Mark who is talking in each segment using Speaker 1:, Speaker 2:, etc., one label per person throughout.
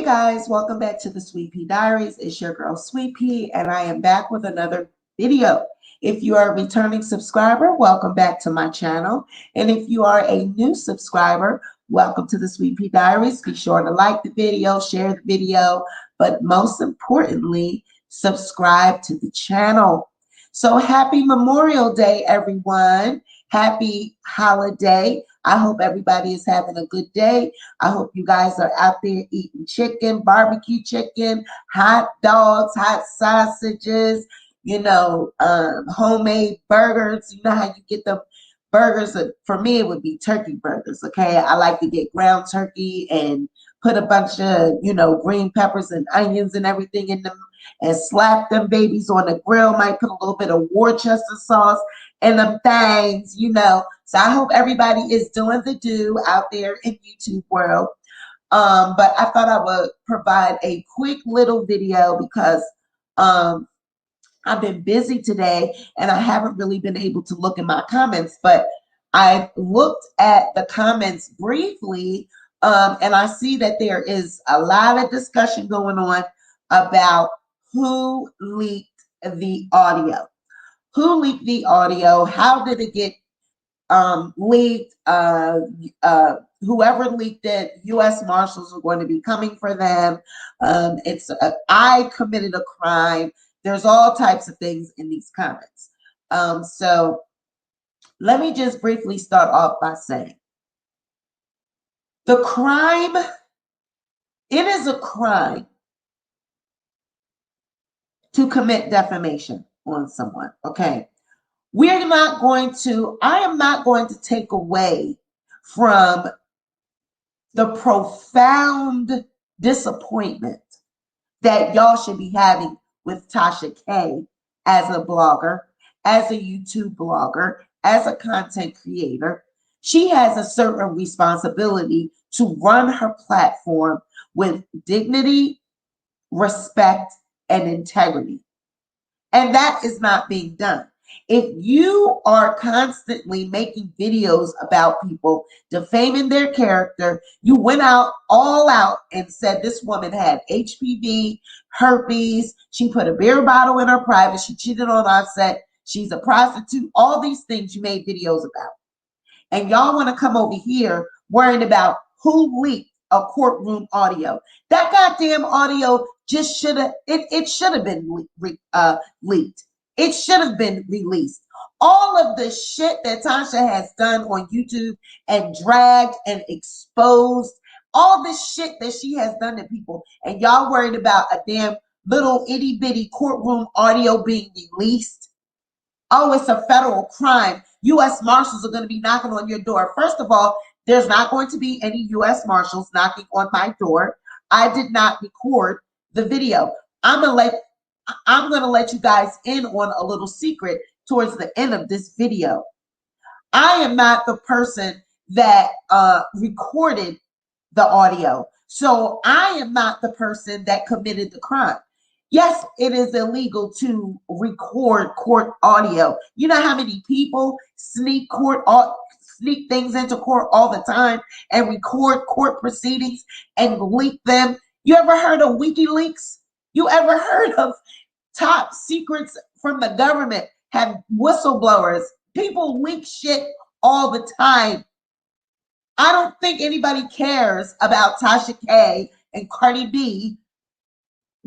Speaker 1: Hey guys, welcome back to the Sweet Pea Diaries. It's your girl Sweet Pea, and I am back with another video. If you are a returning subscriber, welcome back to my channel. And if you are a new subscriber, welcome to the Sweet Pea Diaries. Be sure to like the video, share the video, but most importantly, subscribe to the channel. So happy Memorial Day, everyone. Happy holiday. I hope everybody is having a good day. I hope you guys are out there eating chicken, barbecue chicken, hot dogs, hot sausages, homemade burgers. You know how you get the burgers? For me, it would be turkey burgers, okay? I like to get ground turkey and put a bunch of, green peppers and onions and everything in them and slap them babies on the grill. Might put a little bit of Worcester sauce and them things, So I hope everybody is doing the do out there in YouTube world. But I thought I would provide a quick little video because I've been busy today and I haven't really been able to look in my comments, but I looked at the comments briefly and I see that there is a lot of discussion going on about who leaked the audio. Who leaked the audio? How did it get leaked? Whoever leaked it, U.S. Marshals are going to be coming for them. I committed a crime. There's all types of things in these comments. So let me just briefly start off by saying the crime, it is a crime to commit defamation on someone, okay? I am not going to take away from the profound disappointment that y'all should be having with Tasha K as a blogger, as a YouTube blogger, as a content creator. She has a certain responsibility to run her platform with dignity, respect, and integrity. And that is not being done. If you are constantly making videos about people, defaming their character, you went all out and said this woman had HPV, herpes, she put a beer bottle in her private, she cheated on Offset, she's a prostitute, all these things you made videos about. And y'all want to come over here worrying about who leaked a courtroom audio. That goddamn audio just should have been leaked. It should have been released. All of the shit that Tasha has done on YouTube and dragged and exposed, all this shit that she has done to people, and y'all worried about a damn little itty bitty courtroom audio being released. Oh, it's a federal crime. U.S. Marshals are going to be knocking on your door. First of all, there's not going to be any U.S. Marshals knocking on my door. I did not record the video. I'm going to let you guys in on a little secret towards the end of this video. I am not the person that recorded the audio. So I am not the person that committed the crime. Yes, it is illegal to record court audio. You know how many people sneak things into court all the time and record court proceedings and leak them? You ever heard of WikiLeaks? You ever heard of top secrets from the government? Have whistleblowers? People leak shit all the time. I don't think anybody cares about Tasha K and Cardi B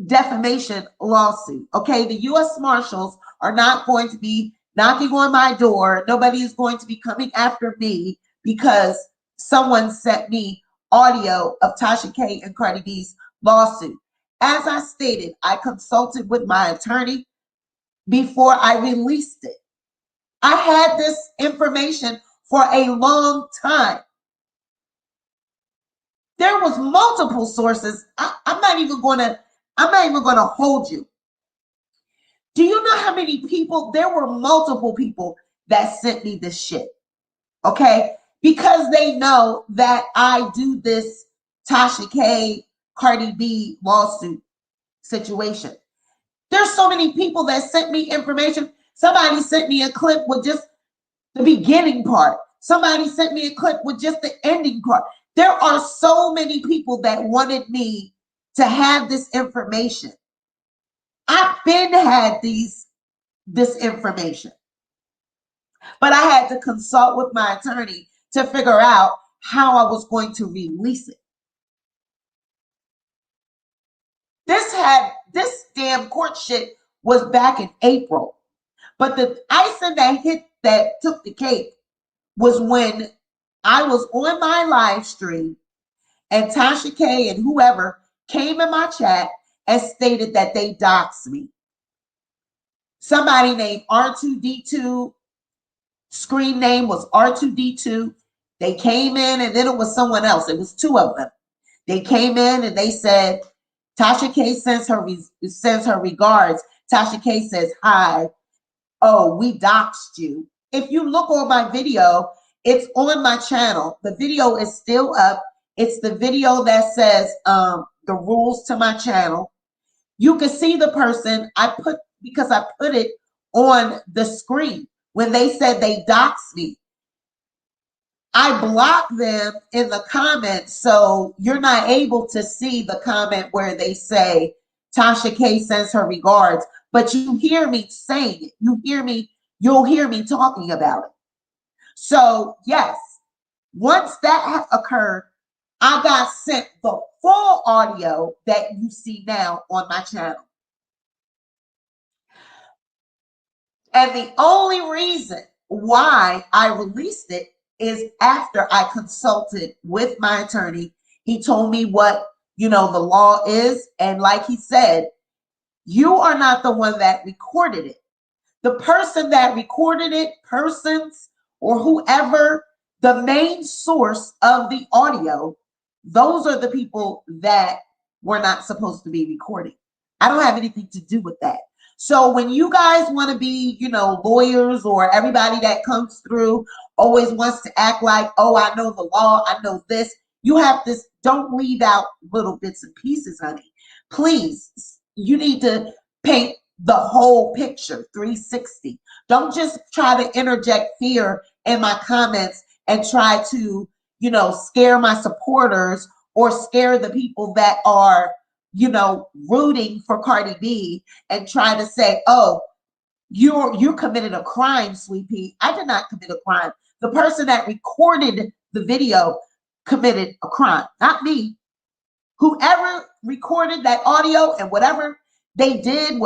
Speaker 1: defamation lawsuit. Okay, the U.S. Marshals are not going to be knocking on my door. Nobody is going to be coming after me because someone sent me audio of Tasha K and Cardi B's lawsuit. As I stated, I consulted with my attorney before I released it. I had this information for a long time. There was multiple sources. I'm not even going to hold you. Do you know how many people? There were multiple people that sent me this shit. Okay? Because they know that I do this Tasha K, Cardi B lawsuit situation. There's so many people that sent me information. Somebody sent me a clip with just the beginning part. Somebody sent me a clip with just the ending part. There are so many people that wanted me to have this information. I've been had this information, but I had to consult with my attorney to figure out how I was going to release it. This damn court shit was back in April. But the icing that took the cake was when I was on my live stream and Tasha K and whoever came in my chat and stated that they doxed me. Somebody named R2D2, screen name was R2D2. They came in and then it was someone else. It was two of them. They came in and they said, Tasha K sends her regards. Tasha K says, hi. Oh, we doxed you. If you look on my video, it's on my channel. The video is still up. It's the video that says the rules to my channel. You can see the person because I put it on the screen. When they said they doxed me, I blocked them in the comments, so you're not able to see the comment where they say Tasha K sends her regards, but you hear me saying it. You'll hear me talking about it. So yes, once that occurred, I got sent the full audio that you see now on my channel. And the only reason why I released it is after I consulted with my attorney. He told me what, the law is. And like he said, you are not the one that recorded it. The person that recorded it, persons or whoever, the main source of the audio, those are the people that were not supposed to be recording. I don't have anything to do with that. So when you guys want to be, lawyers, or everybody that comes through always wants to act like, oh, I know the law, I know this. You have this, don't leave out little bits and pieces, honey. Please, you need to paint the whole picture, 360. Don't just try to interject fear in my comments and try to, scare my supporters or scare the people that are, rooting for Cardi B and try to say, oh, you committed a crime, Sweet Pea. I did not commit a crime. The person that recorded the video committed a crime, not me. Whoever recorded that audio and whatever they did,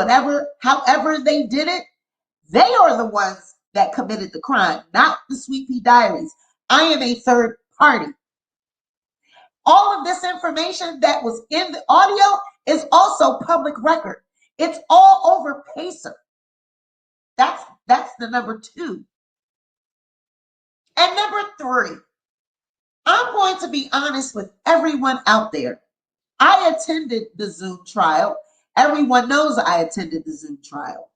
Speaker 1: however they did it, they are the ones that committed the crime, not the Sweet Pea Diaries. I am a third party. All of this information that was in the audio is also public record. It's all over Pacer. That's the number 2. And number 3, I'm going to be honest with everyone out there. I attended the Zoom trial. Everyone knows I attended the Zoom trial.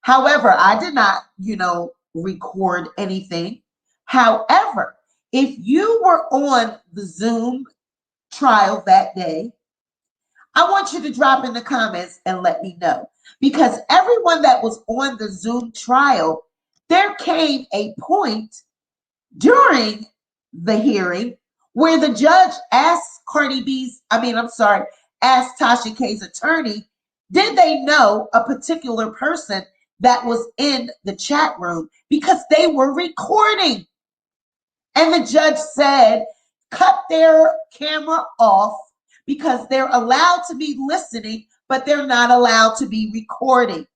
Speaker 1: However, I did not, record anything. However, if you were on the Zoom trial that day, I want you to drop in the comments and let me know. Because everyone that was on the Zoom trial, there came a point during the hearing where the judge asked asked Tasha K's attorney, did they know a particular person that was in the chat room, because they were recording. And the judge said, cut their camera off because they're allowed to be listening, but they're not allowed to be recording.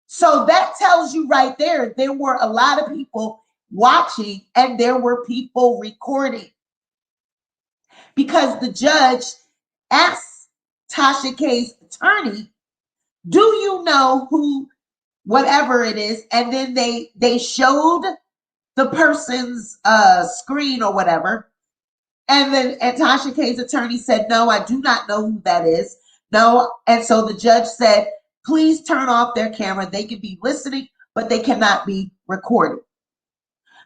Speaker 1: So that tells you right there were a lot of people watching and there were people recording, because the judge asked Tasha K's attorney, do you know who, whatever it is? And then they showed the person's screen or whatever. And Tasha K's attorney said, no, I do not know who that is. No. And so the judge said, please turn off their camera. They can be listening, but they cannot be recorded.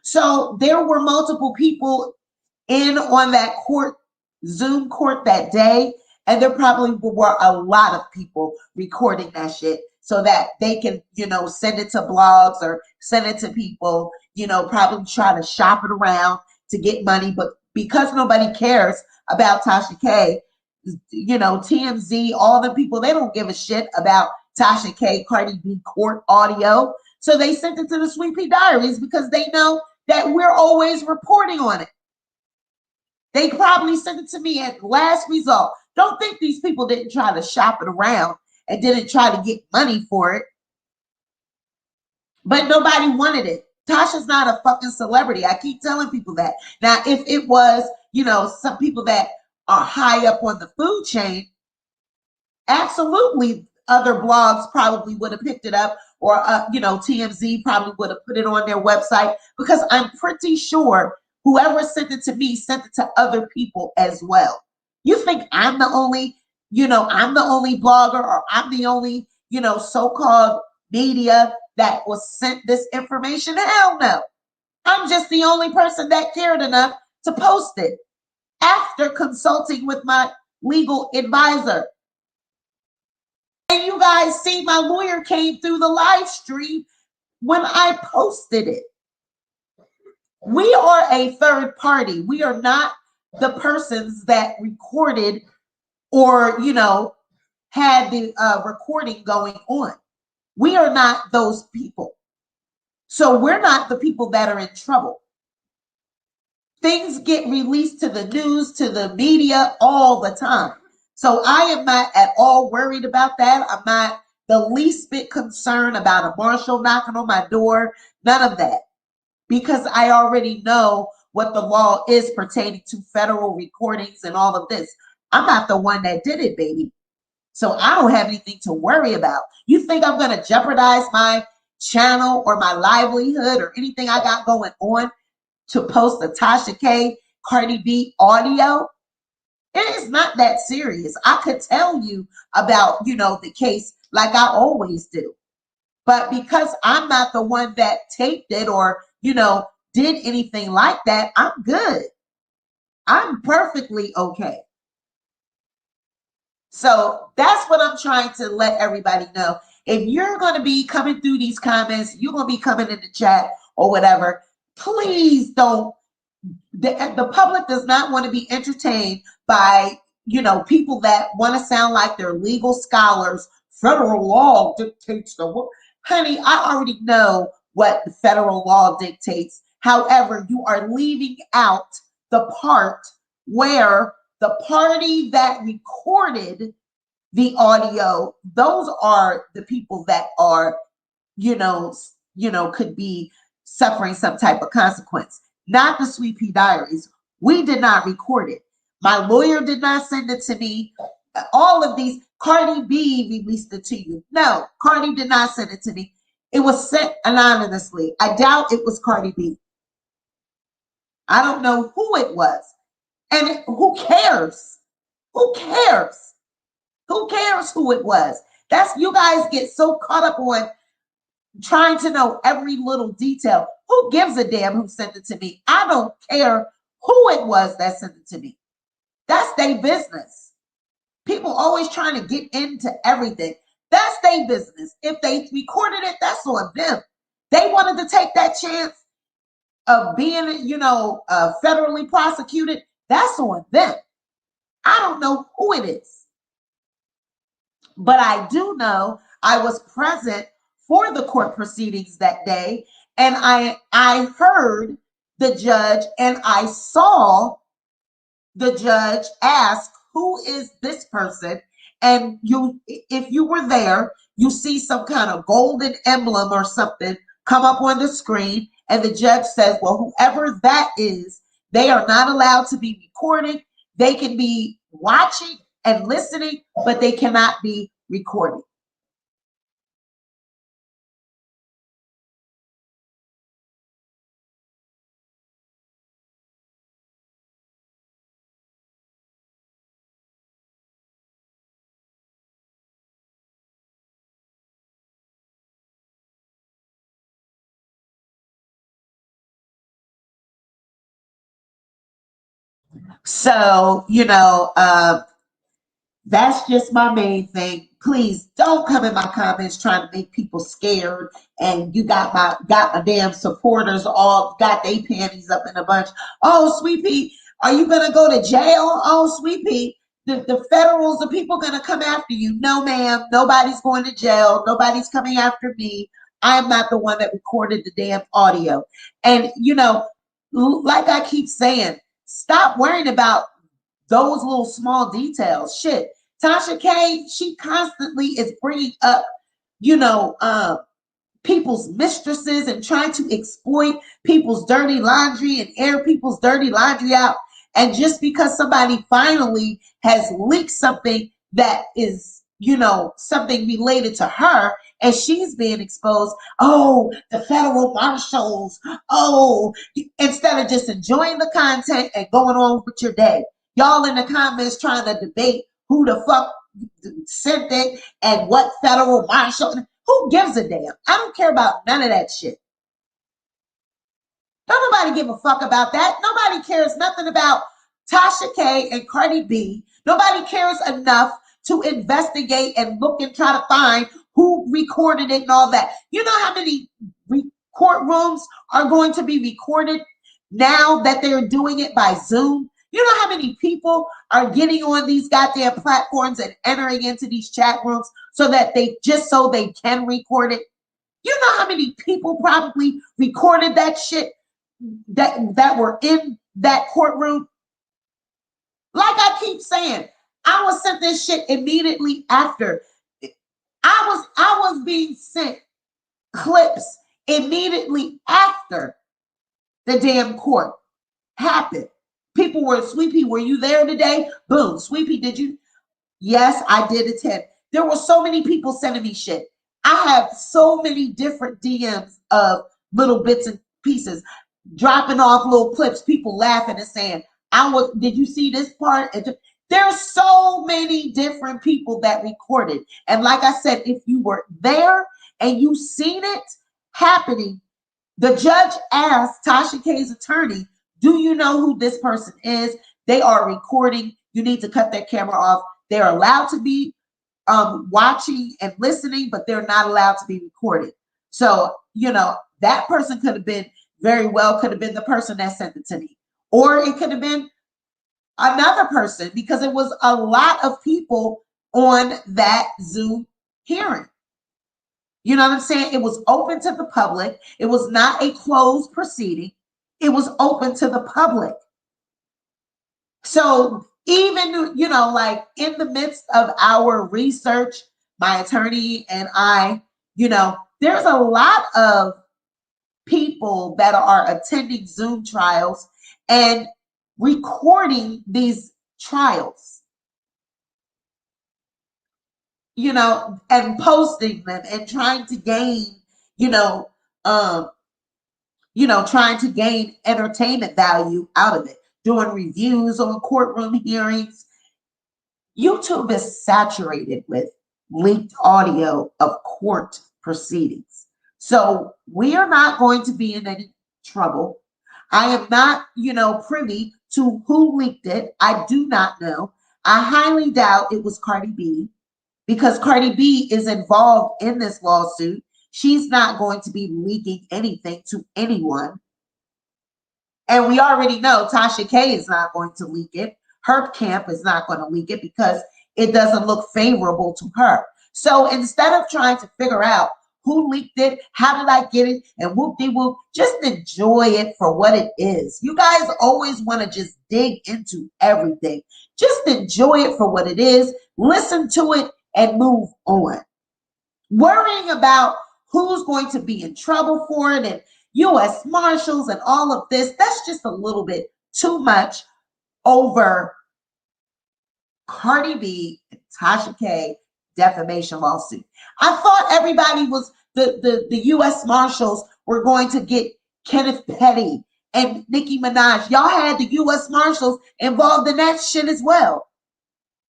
Speaker 1: So there were multiple people in on that Zoom court that day. And there probably were a lot of people recording that shit so that they can, send it to blogs or send it to people, probably try to shop it around to get money. But because nobody cares about Tasha K, TMZ, all the people, they don't give a shit about Tasha K, Cardi B court audio. So they sent it to the Sweet Pea Diaries because they know that we're always reporting on it. They probably sent it to me at last result. Don't think these people didn't try to shop it around and didn't try to get money for it. But nobody wanted it. Tasha's not a fucking celebrity. I keep telling people that. Now, if it was, some people that are high up on the food chain, absolutely other blogs probably would have picked it up, or TMZ probably would have put it on their website, because I'm pretty sure whoever sent it to me sent it to other people as well. You think I'm the only blogger, or I'm the only so-called media that was sent this information? Hell no. I'm just the only person that cared enough to post it after consulting with my legal advisor. And you guys see, my lawyer came through the live stream when I posted it. We are a third party. We are not the persons that recorded or, had the recording going on. We are not those people. So we're not the people that are in trouble. Things get released to the news, to the media all the time. So I am not at all worried about that. I'm not the least bit concerned about a marshal knocking on my door. None of that. Because I already know what the law is pertaining to federal recordings and all of this. I'm not the one that did it, baby. So I don't have anything to worry about. You think I'm going to jeopardize my channel or my livelihood or anything I got going on to post a Tasha K, Cardi B audio? It is not that serious. I could tell you about, the case like I always do. But because I'm not the one that taped it or, did anything like that, I'm good. I'm perfectly okay. So that's what I'm trying to let everybody know. If you're going to be coming through these comments, you're going to be coming in the chat or whatever, please don't. The public does not want to be entertained by, people that want to sound like they're legal scholars. Federal law dictates the world. Honey, I already know what the federal law dictates. However, you are leaving out the part where the party that recorded the audio, those are the people that are, could be suffering some type of consequence. Not the Sweet Pea Diaries. We did not record it. My lawyer did not send it to me. All of these, Cardi B released it to you. No, Cardi did not send it to me. It was sent anonymously. I doubt it was Cardi B. I don't know who it was. And who cares? Who cares? Who cares who it was? You guys get so caught up on trying to know every little detail. Who gives a damn who sent it to me? I don't care who it was that sent it to me. That's their business. People always trying to get into everything. That's their business. If they recorded it, that's on them. They wanted to take that chance of being, federally prosecuted. That's on them. I don't know who it is. But I do know I was present for the court proceedings that day, and I heard the judge and I saw the judge ask, who is this person? And if you were there, you see some kind of golden emblem or something come up on the screen, and the judge says, well, whoever that is, they are not allowed to be recording. They can be watching and listening, but they cannot be recording. So, that's just my main thing. Please don't come in my comments trying to make people scared. And you got my damn supporters all got their panties up in a bunch. Oh, Sweet Pea, are you gonna go to jail? Oh, Sweet Pea, the federals, the people going to come after you. No, ma'am. Nobody's going to jail. Nobody's coming after me. I am not the one that recorded the damn audio. And, like I keep saying, stop worrying about those little small details. Shit. Tasha K, she constantly is bringing up, people's mistresses and trying to exploit people's dirty laundry and air people's dirty laundry out. And just because somebody finally has leaked something that is, something related to her and she's being exposed, oh, the federal marshals, oh, instead of just enjoying the content and going on with your day. Y'all in the comments trying to debate who the fuck sent it and what federal marshal. Who gives a damn? I don't care about none of that shit. Don't nobody give a fuck about that. Nobody cares nothing about Tasha K and Cardi B. Nobody cares enough to investigate and look and try to find who recorded it and all that. You know how many courtrooms are going to be recorded now that they're doing it by Zoom? You know how many people are getting on these goddamn platforms and entering into these chat rooms so that they can record it? You know how many people probably recorded that shit that were in that courtroom? Like I keep saying, I was sent this shit immediately after. I was being sent clips immediately after the damn court happened. People were, Sweepy, were you there today? Boom. Sweepy, did you? Yes, I did attend. There were so many people sending me shit. I have so many different DMs of little bits and pieces, dropping off little clips, people laughing and saying, did you see this part? And there's so many different people that recorded. And like I said, if you were there and you seen it happening, the judge asked Tasha K's attorney, do you know who this person is? They are recording. You need to cut their camera off. They're allowed to be watching and listening, but they're not allowed to be recorded. So, that person could have been the person that sent it to me. Or it could have been another person because it was a lot of people on that Zoom hearing. You know what I'm saying? It was open to the public. It was not a closed proceeding. It was open to the public. So even, like in the midst of our research, my attorney and I, there's a lot of people that are attending Zoom trials and recording these trials, and posting them and trying to gain, trying to gain entertainment value out of it, doing reviews on courtroom hearings. YouTube is saturated with leaked audio of court proceedings. So we are not going to be in any trouble. I am not, privy to who leaked it. I do not know. I highly doubt it was Cardi B because Cardi B is involved in this lawsuit. She's not going to be leaking anything to anyone. And we already know Tasha K is not going to leak it. Her camp is not going to leak it because it doesn't look favorable to her. So instead of trying to figure out who leaked it, how did I get it, and whoop-de-whoop, just enjoy it for what it is. You guys always want to just dig into everything. Just enjoy it for what it is. Listen to it and move on. Worrying about who's going to be in trouble for it and U.S. Marshals and all of this, that's just a little bit too much over Cardi B and Tasha K defamation lawsuit. I thought everybody was, the U.S. Marshals were going to get Kenneth Petty and Nicki Minaj. Y'all had the U.S. Marshals involved in that shit as well.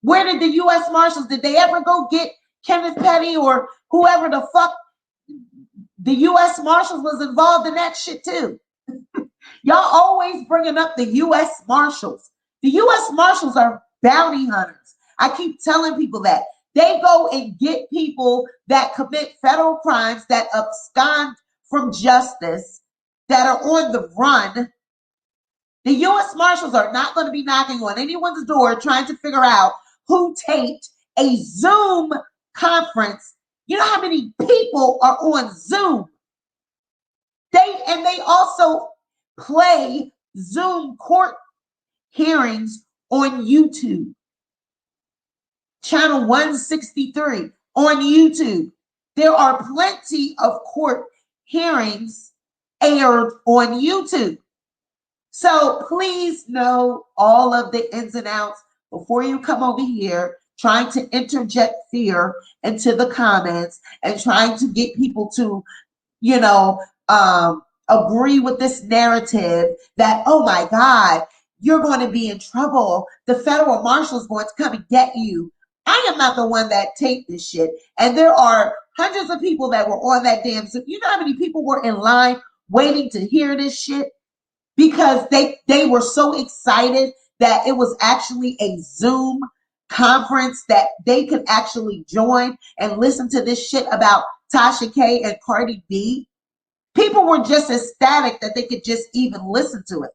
Speaker 1: Where did the U.S. Marshals, did they ever go get Kenneth Petty or whoever the fuck? The U.S. Marshals was involved in that shit too. Y'all always bringing up the U.S. Marshals. The U.S. Marshals are bounty hunters. I keep telling people that. They go and get people that commit federal crimes, that abscond from justice, that are on the run. The U.S. Marshals are not going to be knocking on anyone's door trying to figure out who taped a Zoom conference. You know how many people are on Zoom? They also play Zoom court hearings on YouTube. Channel 163 on YouTube. There are plenty of court hearings aired on YouTube. So please know all of the ins and outs before you come over here trying to interject fear into the comments and trying to get people to, you know, agree with this narrative that, oh my God, you're going to be in trouble. The federal marshal is going to come and get you. I am not the one that taped this shit. And there are hundreds of people that were on that damn Zoom. You know how many people were in line waiting to hear this shit? Because they were so excited that it was actually a Zoom conference that they could actually join and listen to this shit about Tasha K and Cardi B. People were just ecstatic that they could just even listen to it.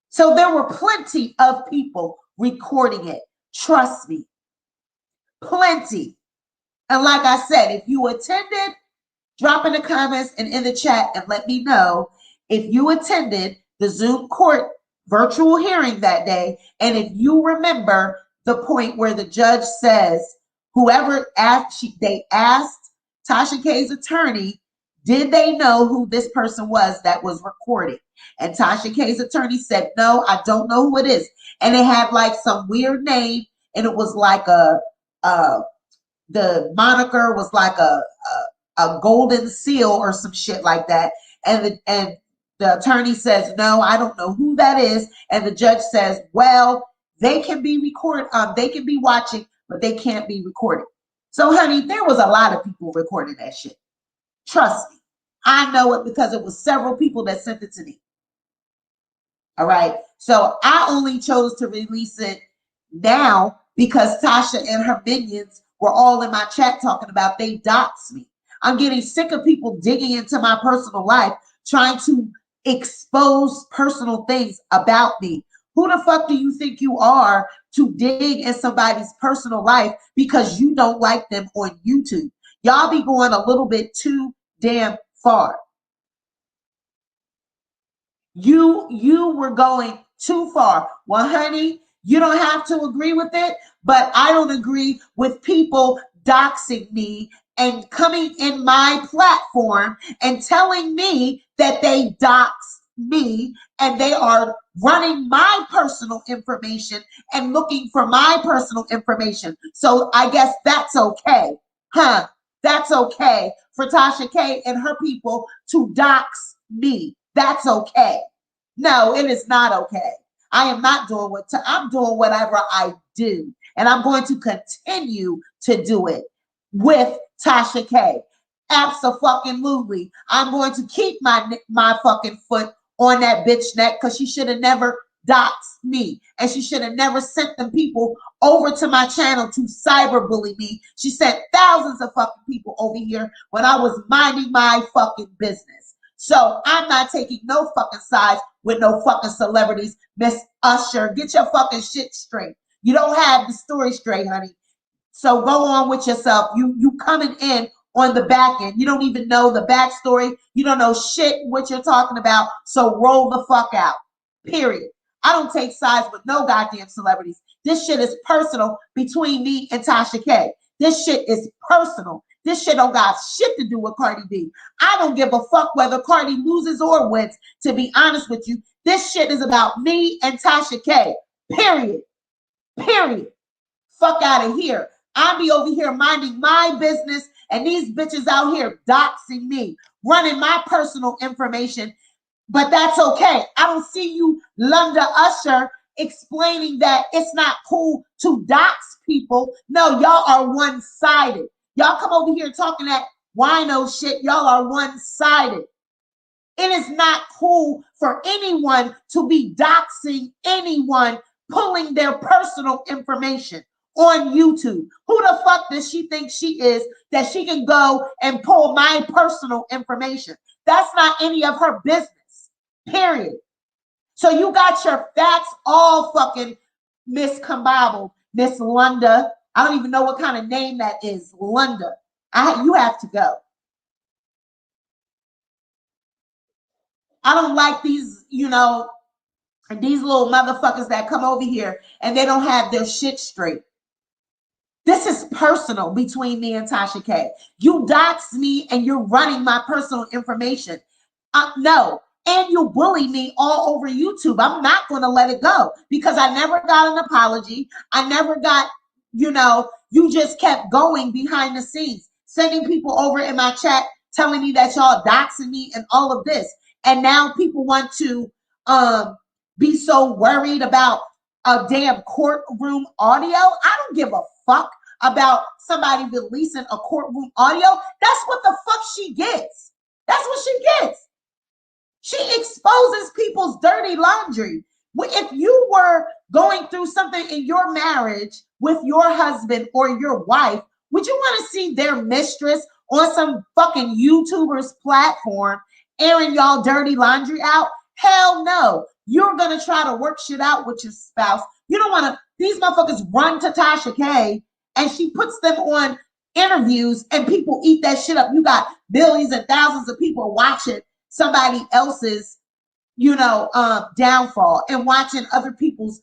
Speaker 1: So there were plenty of people recording it. Trust me. Plenty. And like I said, if you attended, drop in the comments and in the chat and let me know if you attended the Zoom court virtual hearing that day. And if you remember the point where the judge says, whoever asked, they asked Tasha K's attorney, did they know who this person was that was recording? And Tasha K's attorney said, no, I don't know who it is. And it had like some weird name, and it was like the moniker was like a golden seal or some shit like that. And the attorney says, no, I don't know who that is. And the judge says, well, they can be they can be watching, but they can't be recording. So honey, there was a lot of people recording that shit. Trust me. I know it because it was several people that sent it to me. All right. So I only chose to release it now because Tasha and her minions were all in my chat talking about they doxed me. I'm getting sick of people digging into my personal life, trying to expose personal things about me. Who the fuck do you think you are to dig in somebody's personal life because you don't like them on YouTube? Y'all be going a little bit too damn far. You were going too far. Well, honey, you don't have to agree with it, but I don't agree with people doxing me and coming in my platform and telling me that they doxed me and they are running my personal information and looking for my personal information. So I guess that's okay. Huh? That's okay for Tasha K and her people to dox me. That's okay. No, it is not okay. I am not doing I'm doing whatever I do. And I'm going to continue to do it with Tasha K. Abso-fucking-lutely. I'm going to keep my fucking foot on that bitch neck because she should have never doxed me. And she should have never sent them people over to my channel to cyberbully me. She sent thousands of fucking people over here when I was minding my fucking business. So I'm not taking no fucking sides with no fucking celebrities. Miss Usher, get your fucking shit straight. You don't have the story straight, honey. So go on with yourself. You coming in on the back end. You don't even know the backstory. You don't know shit what you're talking about. So roll the fuck out. Period. I don't take sides with no goddamn celebrities. This shit is personal between me and Tasha K. This shit is personal. This shit don't got shit to do with Cardi B. I don't give a fuck whether Cardi loses or wins, to be honest with you. This shit is about me and Tasha K. Period. Period. Fuck out of here. I be over here minding my business, and these bitches out here doxing me, running my personal information. But that's okay. I don't see you, Lunda Usher, explaining that it's not cool to dox people. No, y'all are one-sided. Y'all come over here talking that wino shit. Y'all are one-sided. It is not cool for anyone to be doxing anyone, pulling their personal information on YouTube. Who the fuck does she think she is that she can go and pull my personal information? That's not any of her business, period. So you got your facts all fucking miscombobbled. Miss Lunda. I don't even know what kind of name that is. Lunda. You have to go. I don't like these, these little motherfuckers that come over here and they don't have their shit straight. This is personal between me and Tasha K. You dox me and you're running my personal information. No. And you bully me all over YouTube. I'm not going to let it go because I never got an apology. I never got, you just kept going behind the scenes, sending people over in my chat, telling me that y'all doxing me and all of this. And now people want to be so worried about a damn courtroom audio. I don't give a fuck about somebody releasing a courtroom audio. That's what the fuck she gets. That's what she gets. She exposes people's dirty laundry. If you were going through something in your marriage with your husband or your wife, would you want to see their mistress on some fucking YouTuber's platform airing y'all dirty laundry out? Hell no. You're going to try to work shit out with your spouse. You don't want to, these motherfuckers run to Tasha K and she puts them on interviews and people eat that shit up. You got millions and thousands of people watching somebody else's, downfall and watching other people's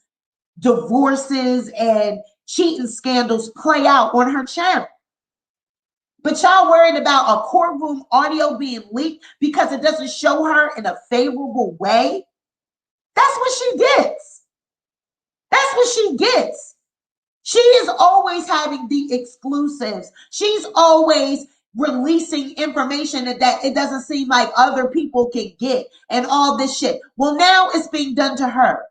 Speaker 1: divorces and cheating scandals play out on her channel. But y'all worried about a courtroom audio being leaked because it doesn't show her in a favorable way? That's what she gets. That's what she gets. She is always having the exclusives. She's always releasing information that it doesn't seem like other people can get and all this shit. Well, now it's being done to her.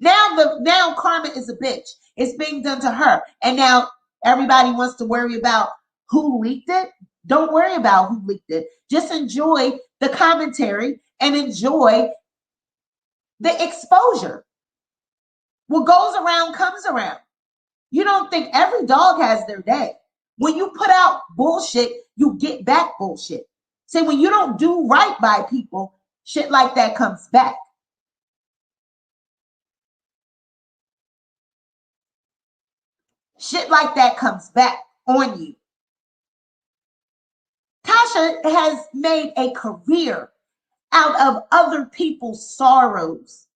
Speaker 1: Now karma is a bitch. It's being done to her. And now everybody wants to worry about who leaked it. Don't worry about who leaked it. Just enjoy the commentary and enjoy the exposure. What goes around comes around. You don't think every dog has their day. When you put out bullshit, you get back bullshit. See, when you don't do right by people, shit like that comes back. Shit like that comes back on you. Tasha has made a career out of other people's sorrows.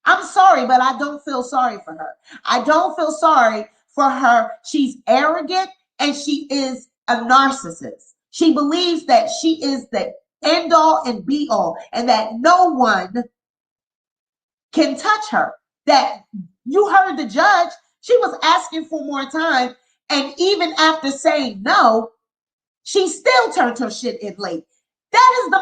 Speaker 1: I'm sorry, but I don't feel sorry for her. I don't feel sorry for her. She's arrogant and she is a narcissist. She believes that she is the end all and be all and that no one can touch her. That you heard the judge, she was asking for more time. And even after saying no, she still turned her shit in late. That is the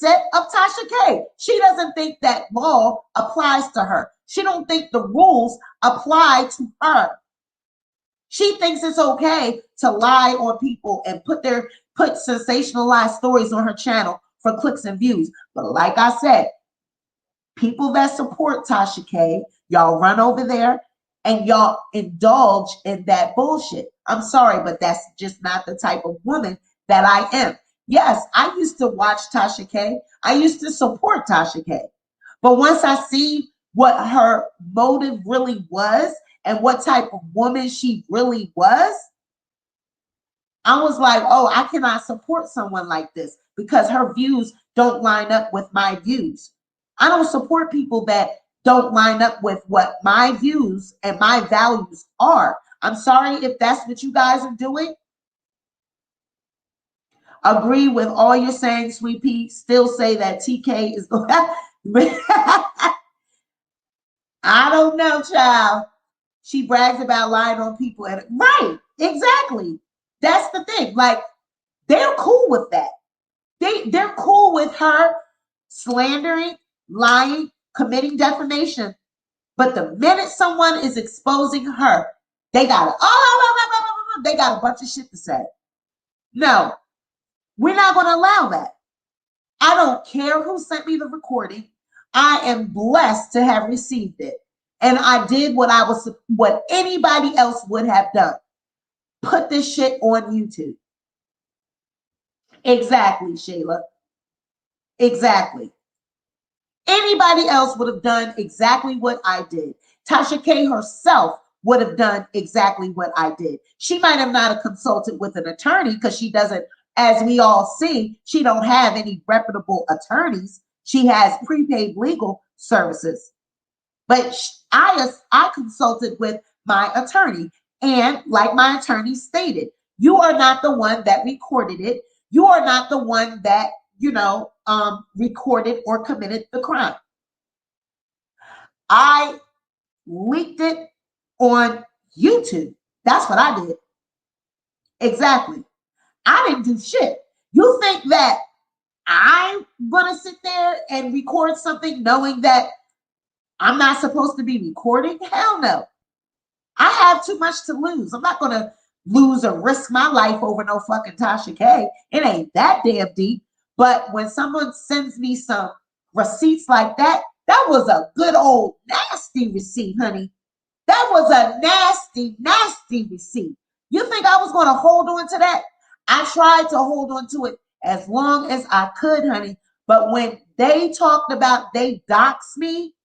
Speaker 1: mindset of Tasha K. She doesn't think that law applies to her. She don't think the rules apply to her. She thinks it's okay to lie on people and put sensationalized stories on her channel for clicks and views. But like I said, people that support Tasha K, y'all run over there and y'all indulge in that bullshit. I'm sorry, but that's just not the type of woman that I am. Yes, I used to watch Tasha K. I used to support Tasha K. But once I see what her motive really was and what type of woman she really was, I was like, oh, I cannot support someone like this because her views don't line up with my views. I don't support people that don't line up with what my views and my values are. I'm sorry if that's what you guys are doing. Agree with all you're saying, Sweet Pea. Still say that TK is going I don't know, child. She brags about lying on people. And right, exactly. That's the thing. Like, they're cool with that. They're cool with her slandering, lying, committing defamation. But the minute someone is exposing her, they got they got a bunch of shit to say. No, we're not going to allow that. I don't care who sent me the recording. I am blessed to have received it. And I did what anybody else would have done. Put this shit on YouTube. Exactly, Shayla. Exactly. Anybody else would have done exactly what I did. Tasha K herself would have done exactly what I did. She might have not have consulted with an attorney because she doesn't, as we all see, she don't have any reputable attorneys. She has prepaid legal services. But I consulted with my attorney. And like my attorney stated, you are not the one that recorded it. You are not the one that, recorded or committed the crime. I leaked it on YouTube. That's what I did. Exactly. I didn't do shit. You think that I'm going to sit there and record something knowing that I'm not supposed to be recording? Hell no. I have too much to lose. I'm not going to lose or risk my life over no fucking Tasha K. It ain't that damn deep. But when someone sends me some receipts like that, that was a good old nasty receipt, honey. That was a nasty, nasty receipt. You think I was going to hold on to that? I tried to hold on to it as long as I could, honey. But when they talked about they doxed me,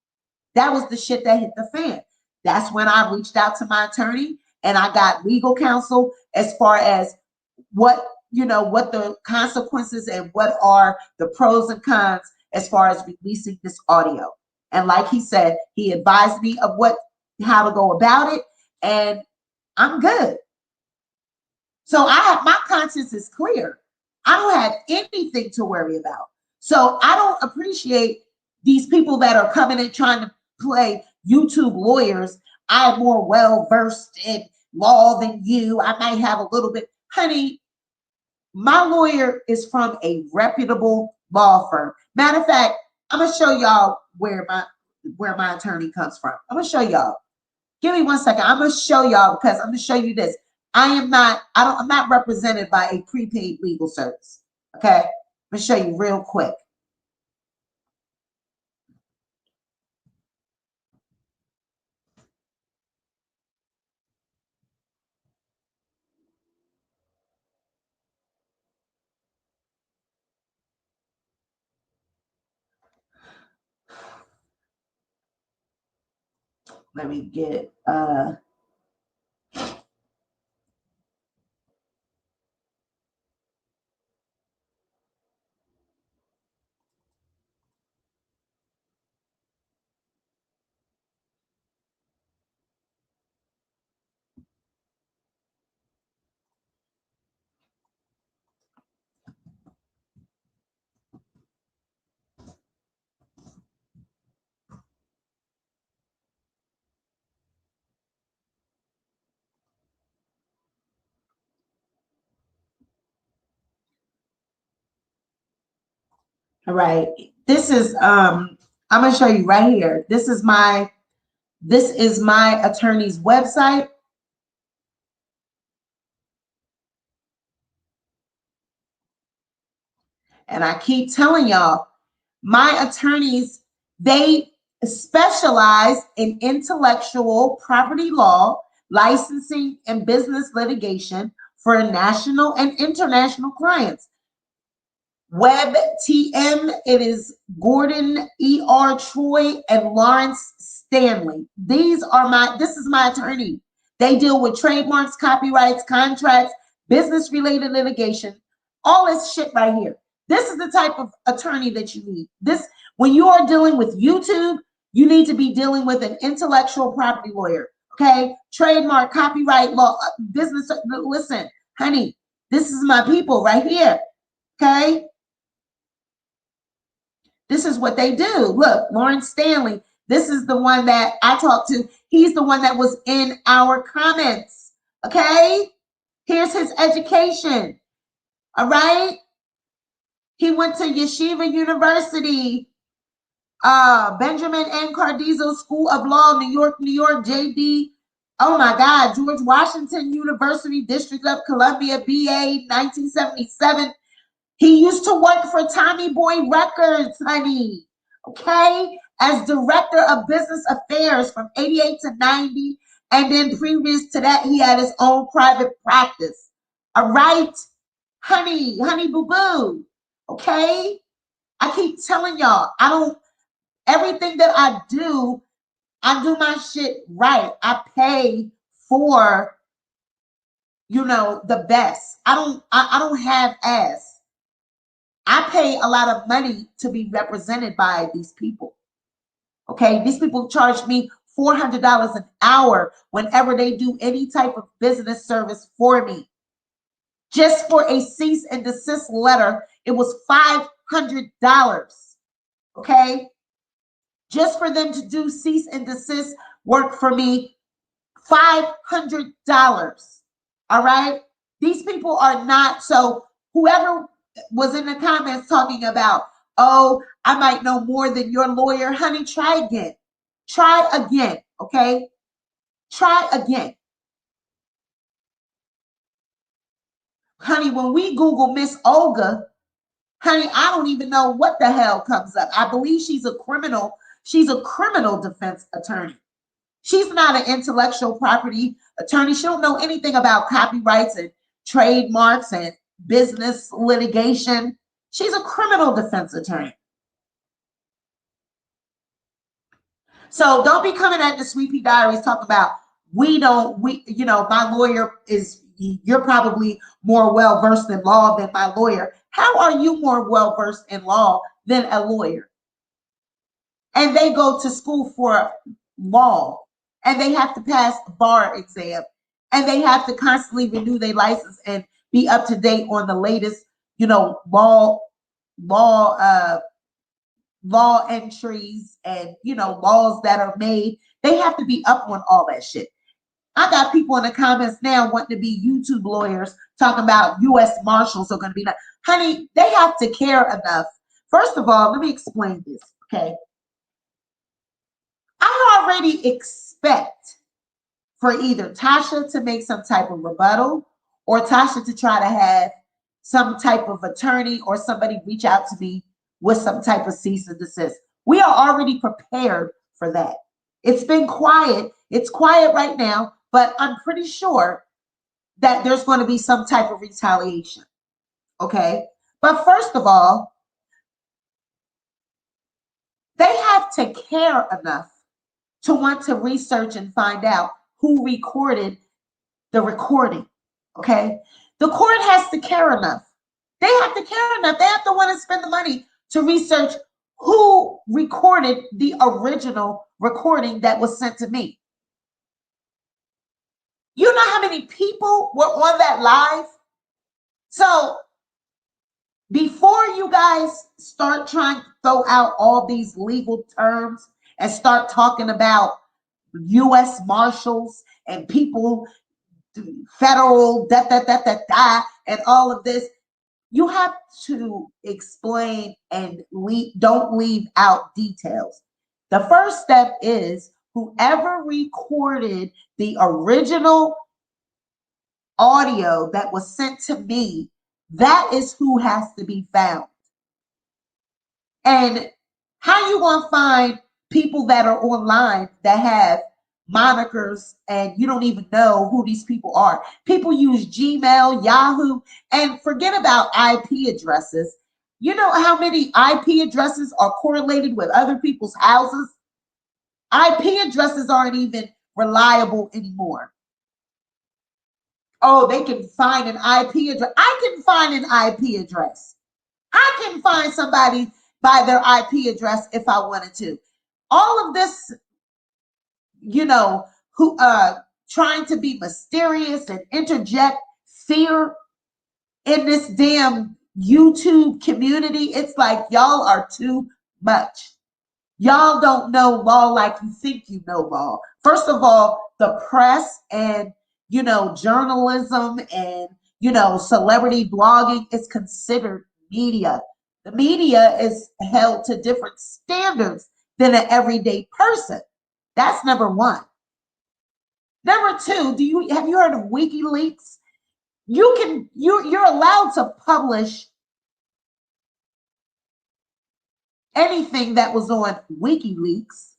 Speaker 1: that was the shit that hit the fan. That's when I reached out to my attorney and I got legal counsel as far as what the consequences and what are the pros and cons as far as releasing this audio. And like he said, he advised me of how to go about it, and I'm good. So my conscience is clear. I don't have anything to worry about. So I don't appreciate these people that are coming and trying to play YouTube lawyers. I'm more well versed in law than you. I might have a little bit. Honey, my lawyer is from a reputable law firm. Matter of fact, I'm gonna show y'all where my attorney comes from. I'm gonna show y'all. Give me 1 second. I'm gonna show y'all because I'm gonna show you this. I'm not represented by a prepaid legal service. Okay, I'm gonna show you real quick. Let me get all right. This is I'm gonna show you right here. This is my attorney's website. And I keep telling y'all, my attorneys, they specialize in intellectual property law, licensing, and business litigation for national and international clients. Web TM, it is Gordon E.R. Troy and Lawrence Stanley. This is my attorney. They deal with trademarks, copyrights, contracts, business related litigation, all this shit right here. This is the type of attorney that you need. When you are dealing with YouTube, you need to be dealing with an intellectual property lawyer. Okay, trademark, copyright law, business. Listen, honey, this is my people right here. Okay. This is what they do. Look, Lawrence Stanley, this is the one that I talked to. He's the one that was in our comments. Okay? Here's his education. All right? He went to Yeshiva University, Benjamin N. Cardizo School of Law, New York, JD. Oh my God, George Washington University, District of Columbia, BA, 1977. He used to work for Tommy Boy Records, honey, okay, as director of business affairs from 88 to 90. And then previous to that, he had his own private practice. All right, honey boo-boo, okay? I keep telling y'all, everything that I do, I do my shit right. I pay for, the best. I don't have ass. I pay a lot of money to be represented by these people. Okay, these people charge me $400 an hour whenever they do any type of business service for me. Just for a cease and desist letter, it was $500. Okay, just for them to do cease and desist work for me, $500. All right, these people are not. So whoever was in the comments talking about, oh, I might know more than your lawyer, honey, try again. Try again, okay? Try again. Honey, when we Google Miss Olga, honey, I don't even know what the hell comes up. I believe she's a criminal. She's a criminal defense attorney. She's not an intellectual property attorney. She don't know anything about copyrights and trademarks and business litigation. She's a criminal defense attorney. So don't be coming at the Sweet Pea Diaries talking about my lawyer is, you're probably more well-versed in law than my lawyer. How are you more well-versed in law than a lawyer? And they go to school for law, and they have to pass a bar exam, and they have to constantly renew their license and be up to date on the latest, law law entries and laws that are made. They have to be up on all that shit. I got people in the comments now wanting to be YouTube lawyers talking about U.S. Marshals are going to be, honey, they have to care enough. First of all, let me explain this, okay? I already expect for either Tasha to make some type of rebuttal or Tasha to try to have some type of attorney or somebody reach out to me with some type of cease and desist. We are already prepared for that. It's been quiet. It's quiet right now, but I'm pretty sure that there's going to be some type of retaliation. Okay? But first of all, they have to care enough to want to research and find out who recorded the recording. Okay? The court has to care enough. They have to care enough. They have to want to spend the money to research who recorded the original recording that was sent to me. You know how many people were on that live? So before you guys start trying to throw out all these legal terms and start talking about U.S. Marshals and people, federal, and all of this, you have to explain and don't leave out details. The first step is whoever recorded the original audio that was sent to me, that is who has to be found. And how you gonna find people that are online that have monikers and you don't even know who these people are? People use Gmail, Yahoo, and forget about IP addresses. You know how many IP addresses are correlated with other people's houses? IP addresses aren't even reliable anymore. Oh, they can find an IP address. I can find an IP address. I can find somebody by their IP address if I wanted to. All of this, who trying to be mysterious and interject fear in this damn YouTube community, it's like y'all are too much. Y'all don't know law like you think you know law. First of all, the press and journalism and celebrity blogging is considered media. The media is held to different standards than an everyday person. That's number one. Number two, have you heard of WikiLeaks? You're allowed to publish anything that was on WikiLeaks.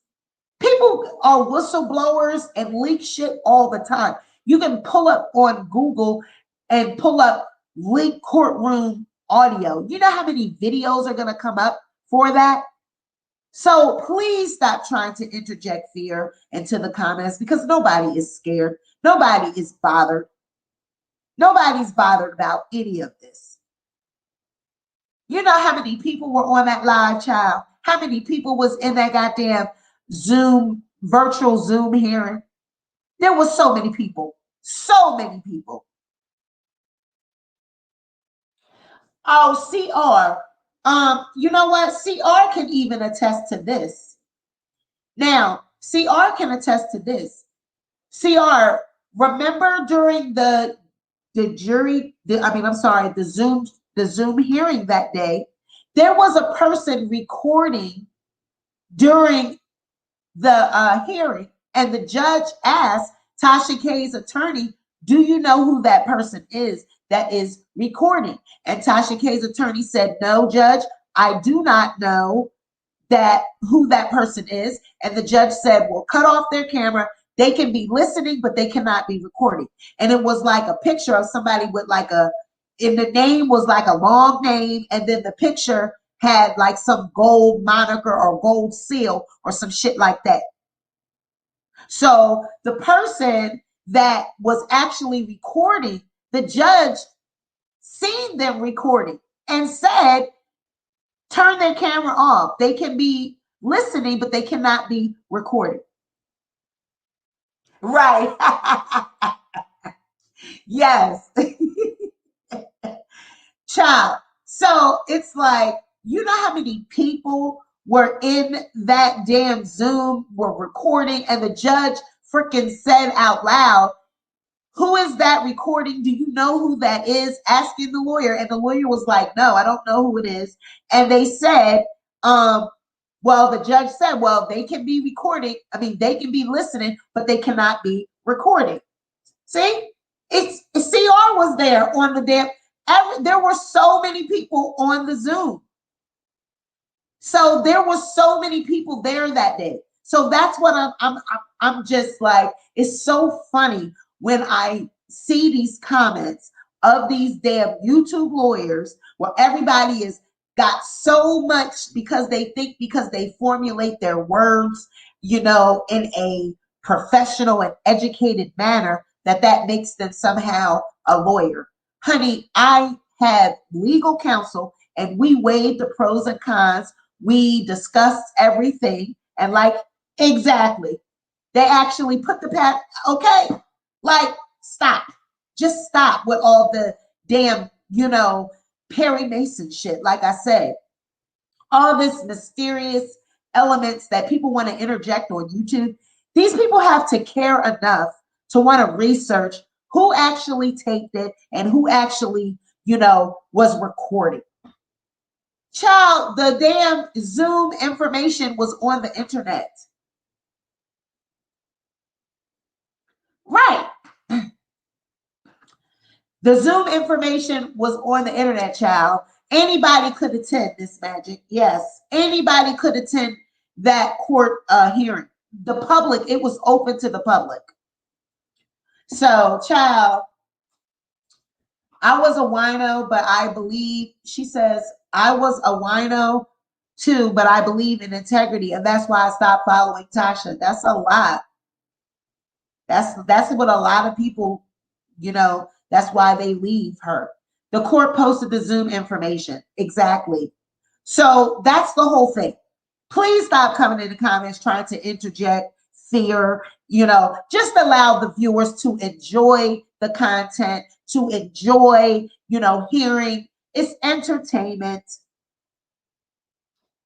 Speaker 1: People are whistleblowers and leak shit all the time. You can pull up on Google and pull up leak courtroom audio. You know how many videos are going to come up for that? So please stop trying to interject fear into the comments because nobody is scared. Nobody is bothered. Nobody's bothered about any of this. You know how many people were on that live, child? How many people was in that goddamn Zoom, virtual Zoom hearing? There was so many people. So many people. Oh, CR. You know what? CR can even attest to this. Now, CR can attest to this. CR, remember during the Zoom hearing that day, there was a person recording during the hearing, and the judge asked Tasha K's attorney, do you know who that person is that is recording? And Tasha K's attorney said, no, judge, I do not know who that person is. And the judge said, well, cut off their camera. They can be listening, but they cannot be recording. And it was like a picture of somebody with and the name was like a long name, and then the picture had like some gold moniker or gold seal or some shit like that. So the person that was actually recording, the judge seen them recording and said, turn their camera off. They can be listening, but they cannot be recording. Right. Yes. Child. So it's like, you know how many people were in that damn Zoom, were recording, and the judge freaking said out loud, who is that recording? Do you know who that is? Asking the lawyer. And the lawyer was like, no, I don't know who it is. And they said, well, the judge said, well, they can be recording. I mean, they can be listening, but they cannot be recording. See, CR was there on the damn. There were so many people on the Zoom. So there were so many people there that day. So that's what I'm just like, it's so funny when I see these comments of these damn YouTube lawyers where everybody is got so much because they think, because they formulate their words, in a professional and educated manner, that makes them somehow a lawyer. Honey, I had legal counsel and we weighed the pros and cons. We discussed everything, and exactly, they actually put the path. Okay, stop. Just stop with all the damn, Perry Mason shit. Like I said, all this mysterious elements that people want to interject on YouTube. These people have to care enough to want to research who actually taped it and who actually, was recording. Child, the damn Zoom information was on the internet. Right. The Zoom information was on the internet, child. Anybody could attend this magic. Yes, anybody could attend that court hearing. The public, it was open to the public. So, child, I was a wino, but I believe, she says, I was a wino too, but I believe in integrity, and that's why I stopped following Tasha. That's a lot. That's what a lot of people, that's why they leave her. The court posted the Zoom information. Exactly. So that's the whole thing. Please stop coming in the comments trying to interject fear. Just allow the viewers to enjoy the content, to enjoy, hearing. It's entertainment.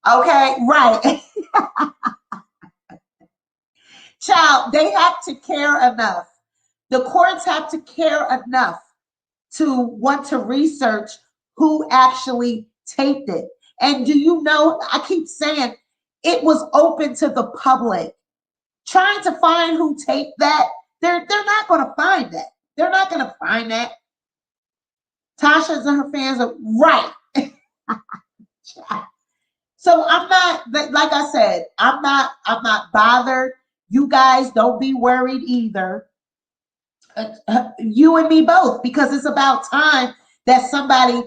Speaker 1: Okay, right. Child, they have to care enough. The courts have to care enough to want to research who actually taped it. And do you know, I keep saying it was open to the public. Trying to find who taped that, they're not going to find that. They're not going to find that. Tasha's and her fans are right. So I'm not, like I said, I'm not bothered. You guys don't be worried either. You and me both, because it's about time that somebody,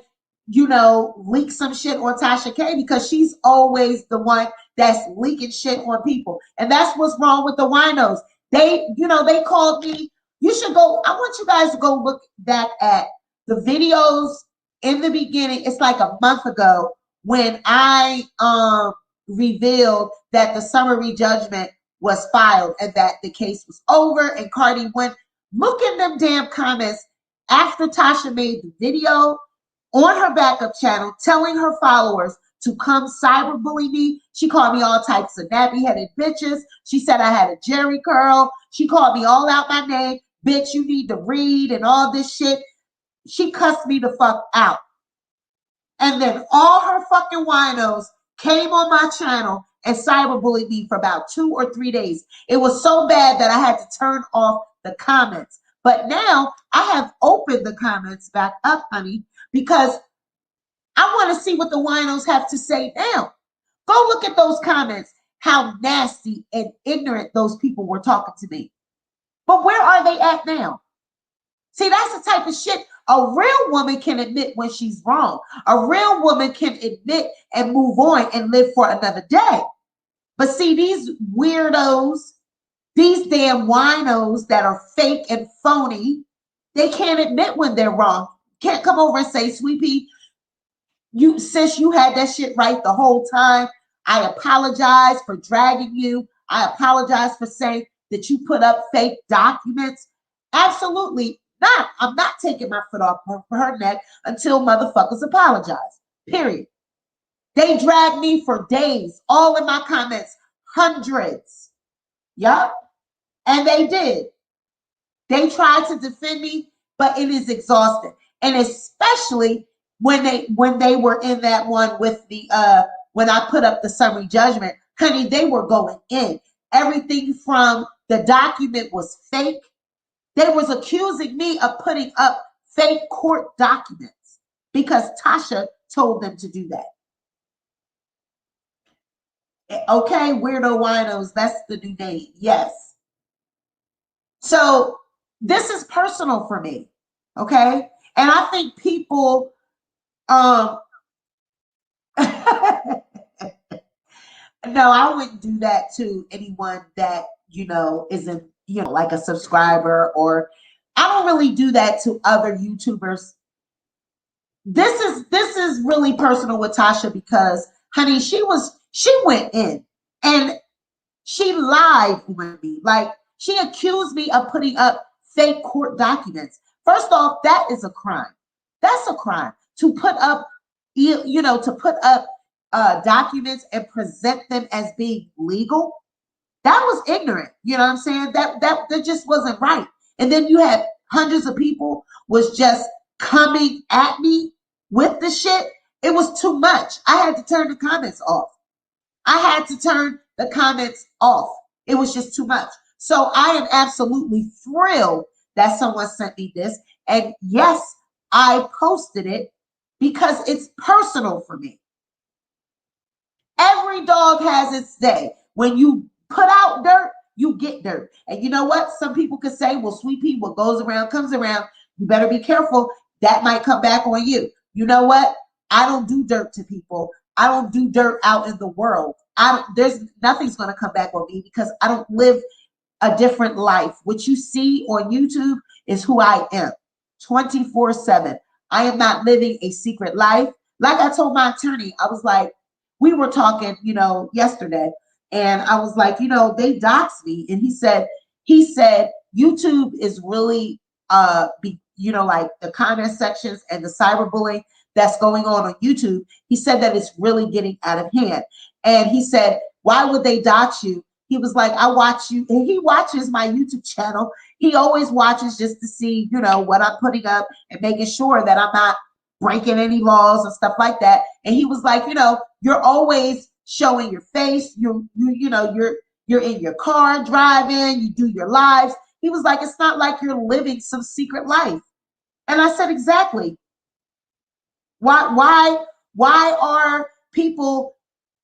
Speaker 1: leak some shit on Tasha K, because she's always the one that's leaking shit on people. And that's what's wrong with the winos. They called me. You should go. I want you guys to go look back at the videos in the beginning. It's like a month ago when I revealed that the summary judgment was filed and that the case was over, and Cardi went. Look in them damn comments after Tasha made the video on her backup channel telling her followers to come cyberbully me. She called me all types of nappy-headed bitches. She said I had a jerry curl. She called me all out my name. Bitch, you need to read and all this shit. She cussed me the fuck out. And then all her fucking winos came on my channel and cyberbullied me for about 2 or 3 days. It was so bad that I had to turn off the comments. But now I have opened the comments back up, honey, because I want to see what the winos have to say now. Go look at those comments, how nasty and ignorant those people were talking to me. But where are they at now? See, that's the type of shit a real woman can admit when she's wrong. A real woman can admit and move on and live for another day. But see, these weirdos, these damn winos that are fake and phony, they can't admit when they're wrong. Can't come over and say, Sweet Pea, sis, you had that shit right the whole time. I apologize for dragging you. I apologize for saying that you put up fake documents. Absolutely not. I'm not taking my foot off her neck until motherfuckers apologize. Period. They dragged me for days, all in my comments, hundreds. Yup. And they did. They tried to defend me, but it is exhausting. And especially when they were in that one with the when I put up the summary judgment, honey, they were going in. Everything from the document was fake. They was accusing me of putting up fake court documents because Tasha told them to do that. Okay, weirdo winos, that's the new name. Yes. So this is personal for me. Okay. And I think people no, I wouldn't do that to anyone that, isn't, like a subscriber, or I don't really do that to other YouTubers. This is really personal with Tasha because, honey, she went in and she lied on me. Like, she accused me of putting up fake court documents. First off, that is a crime. That's a crime to put up, documents and present them as being legal. That was ignorant. You know what I'm saying? That just wasn't right. And then you had hundreds of people was just coming at me with the shit. It was too much. I had to turn the comments off. It was just too much. So I am absolutely thrilled that someone sent me this. And yes, I posted it because it's personal for me. Every dog has its day. When you put out dirt, you get dirt. And you know what? Some people could say, well, Sweet Pea, what goes around comes around. You better be careful. That might come back on you. You know what? I don't do dirt to people. I don't do dirt out in the world. There's nothing's going to come back on me because I don't live a different life. What you see on YouTube is who I am 24/7. I am not living a secret life. Like I told my attorney, I was like, we were talking, yesterday, and I was like, they doxed me. And he said, YouTube is really, like the comment sections and the cyberbullying that's going on YouTube. He said that it's really getting out of hand. And he said, why would they dox you? He was like, I watch you. And he watches my YouTube channel. He always watches just to see, what I'm putting up and making sure that I'm not breaking any laws and stuff like that. And he was like, you're always showing your face. You're in your car driving, you do your lives. He was like, it's not like you're living some secret life. And I said, exactly. Why are people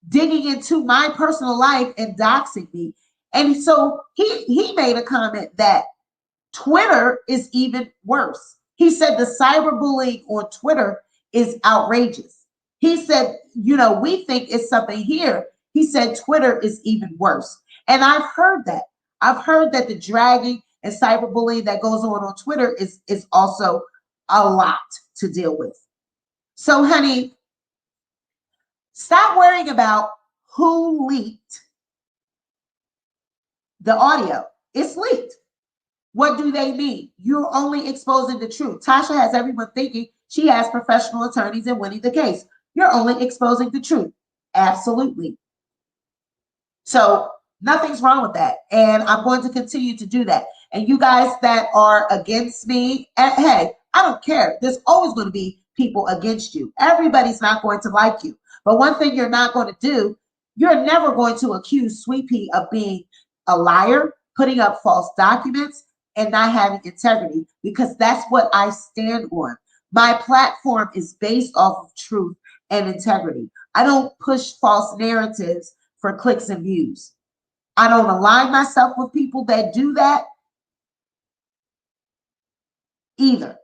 Speaker 1: digging into my personal life and doxing me? And so he made a comment that Twitter is even worse. He said the cyberbullying on Twitter is outrageous. He said, we think it's something here. He said Twitter is even worse. And I've heard that. I've heard that the dragging and cyberbullying that goes on Twitter is also a lot to deal with. So, honey, stop worrying about who leaked the audio. It's leaked. What do they mean? You're only exposing the truth. Tasha has everyone thinking she has professional attorneys and winning the case. You're only exposing the truth. Absolutely. So nothing's wrong with that. And I'm going to continue to do that. And you guys that are against me, hey, I don't care. There's always going to be people against you. Everybody's not going to like you. But one thing you're not going to do, you're never going to accuse Sweet Pea of being a liar, putting up false documents, and not having integrity, because that's what I stand on. My platform is based off of truth and integrity. I don't push false narratives for clicks and views. I don't align myself with people that do that either.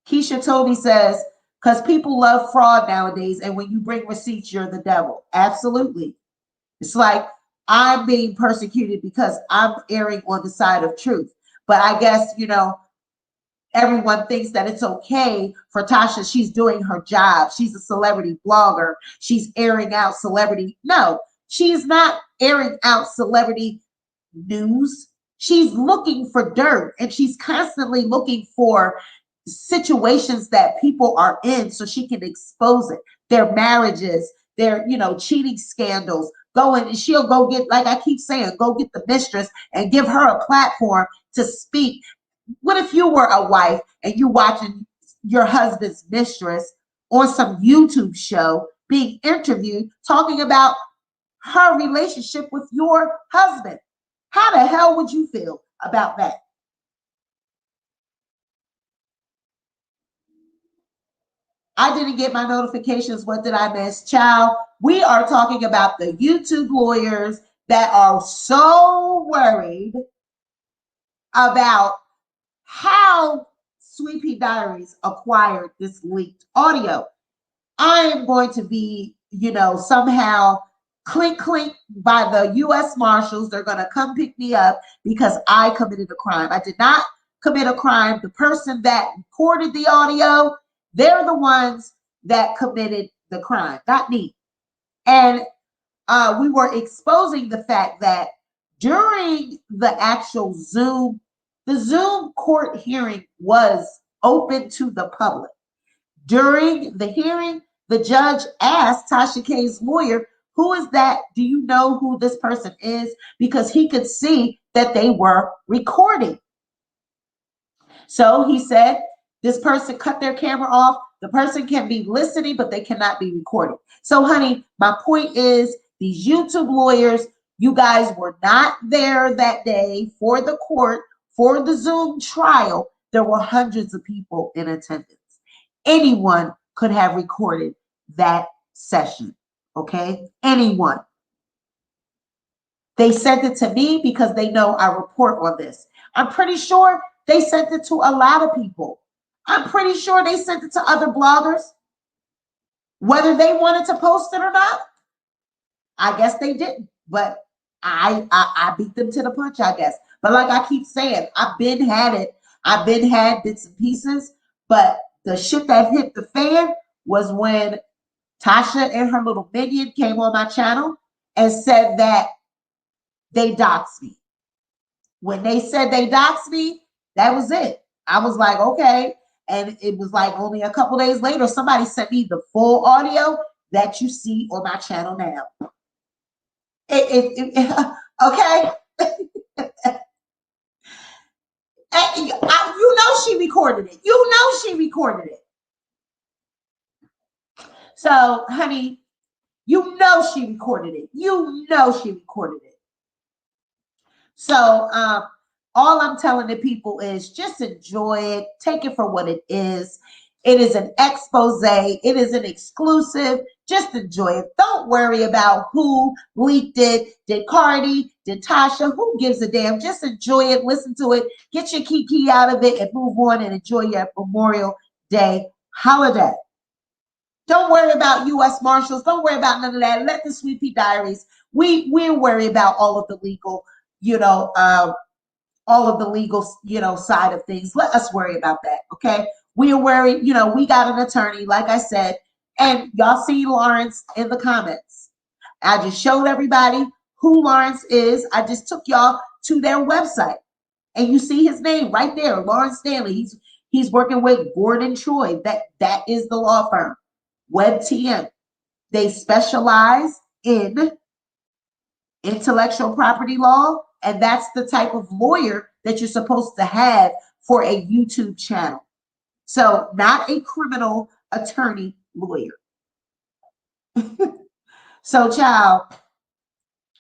Speaker 1: Keisha Toby says, because people love fraud nowadays, and when you bring receipts, you're the devil. Absolutely. It's like I'm being persecuted because I'm erring on the side of truth. But I guess, everyone thinks that it's okay for Tasha. She's doing her job. She's a celebrity blogger. She's airing out celebrity. No, she's not airing out celebrity news. She's looking for dirt, and she's constantly looking for situations that people are in so she can expose it. Their marriages, their, cheating scandals. And she'll go get, like I keep saying, go get the mistress and give her a platform to speak. What if you were a wife and you watching your husband's mistress on some YouTube show being interviewed talking about her relationship with your husband? How the hell would you feel about that? I didn't get my notifications. What did I miss? Child, we are talking about the YouTube lawyers that are so worried about how Sweet Pea Diaries acquired this leaked audio. I am going to be, somehow clink by the U.S. Marshals. They're going to come pick me up because I committed a crime. I did not commit a crime. The person that recorded the audio, they're the ones that committed the crime, not me. And we were exposing the fact that during the actual the Zoom court hearing was open to the public. During the hearing, the judge asked Tasha K's lawyer, who is that? Do you know who this person is? Because he could see that they were recording. So he said, this person cut their camera off. The person can be listening, but they cannot be recording. So, honey, my point is these YouTube lawyers, you guys were not there that day for the court, for the Zoom trial. There were hundreds of people in attendance. Anyone could have recorded that session, okay? Anyone. They sent it to me because they know I report on this. I'm pretty sure they sent it to a lot of people. I'm pretty sure they sent it to other bloggers. Whether they wanted to post it or not, I guess they didn't. But I beat them to the punch, I guess. But like I keep saying, I've been had it. I've been had bits and pieces. But the shit that hit the fan was when Tasha and her little minion came on my channel and said that they doxed me. When they said they doxed me, that was it. I was like, okay. And it was like only a couple days later, somebody sent me the full audio that you see on my channel now. Okay. You know she recorded it. You know she recorded it. So, honey, you know she recorded it. You know she recorded it. So, all I'm telling the people is just enjoy it. Take it for what it is. It is an expose. It is an exclusive. Just enjoy it. Don't worry about who leaked it. Did Cardi? Did Tasha? Who gives a damn? Just enjoy it. Listen to it. Get your kiki out of it and move on and enjoy your Memorial Day holiday. Don't worry about U.S. Marshals. Don't worry about none of that. Let the Sweet Pea Diaries. We'll worry about all of the legal, you know, all of the legal, you know, side of things. Let us worry about that. Okay. We'll worry, you know, we got an attorney, like I said, and y'all see Lawrence in the comments. I just showed everybody who Lawrence is. I just took y'all to their website and you see his name right there, Lawrence Stanley. He's working with Gordon Troy. That is the law firm, WebTM. They specialize in intellectual property law, and that's the type of lawyer that you're supposed to have for a YouTube channel. So not a criminal attorney lawyer. So, child,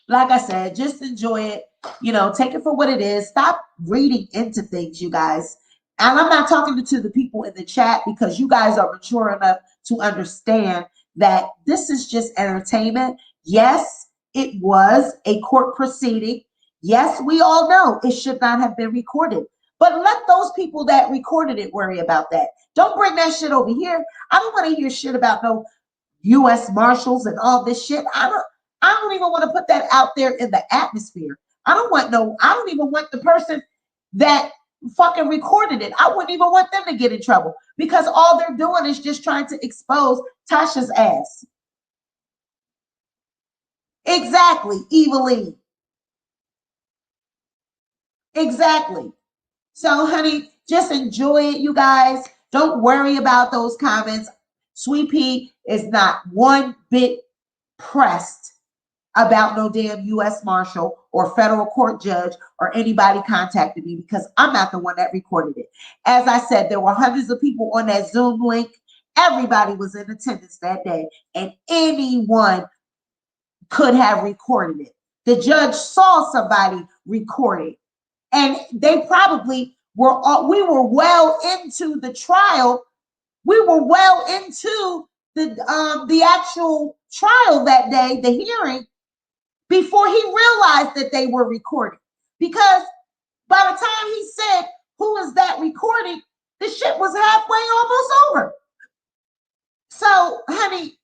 Speaker 1: like I said, just enjoy it. You know, take it for what it is. Stop reading into things, you guys. And I'm not talking to the people in the chat because you guys are mature enough to understand that this is just entertainment. Yes, it was a court proceeding. Yes, we all know it should not have been recorded. But let those people that recorded it worry about that. Don't bring that shit over here. I don't want to hear shit about no U.S. Marshals and all this shit. I don't even want to put that out there in the atmosphere. I don't even want the person that fucking recorded it. I wouldn't even want them to get in trouble because all they're doing is just trying to expose Tasha's ass. Exactly, Evilly. Exactly. So, honey, just enjoy it, you guys. Don't worry about those comments. Sweet Pea is not one bit pressed about no damn U.S. Marshal or federal court judge or anybody contacted me because I'm not the one that recorded it. As I said, there were hundreds of people on that Zoom link. Everybody was in attendance that day, and anyone could have recorded it. The judge saw somebody recording, and they probably were. We were well into the trial. We were well into the actual trial that day, the hearing, before he realized that they were recording. Because by the time he said, "Who is that recording?" the shit was halfway almost over. So, honey,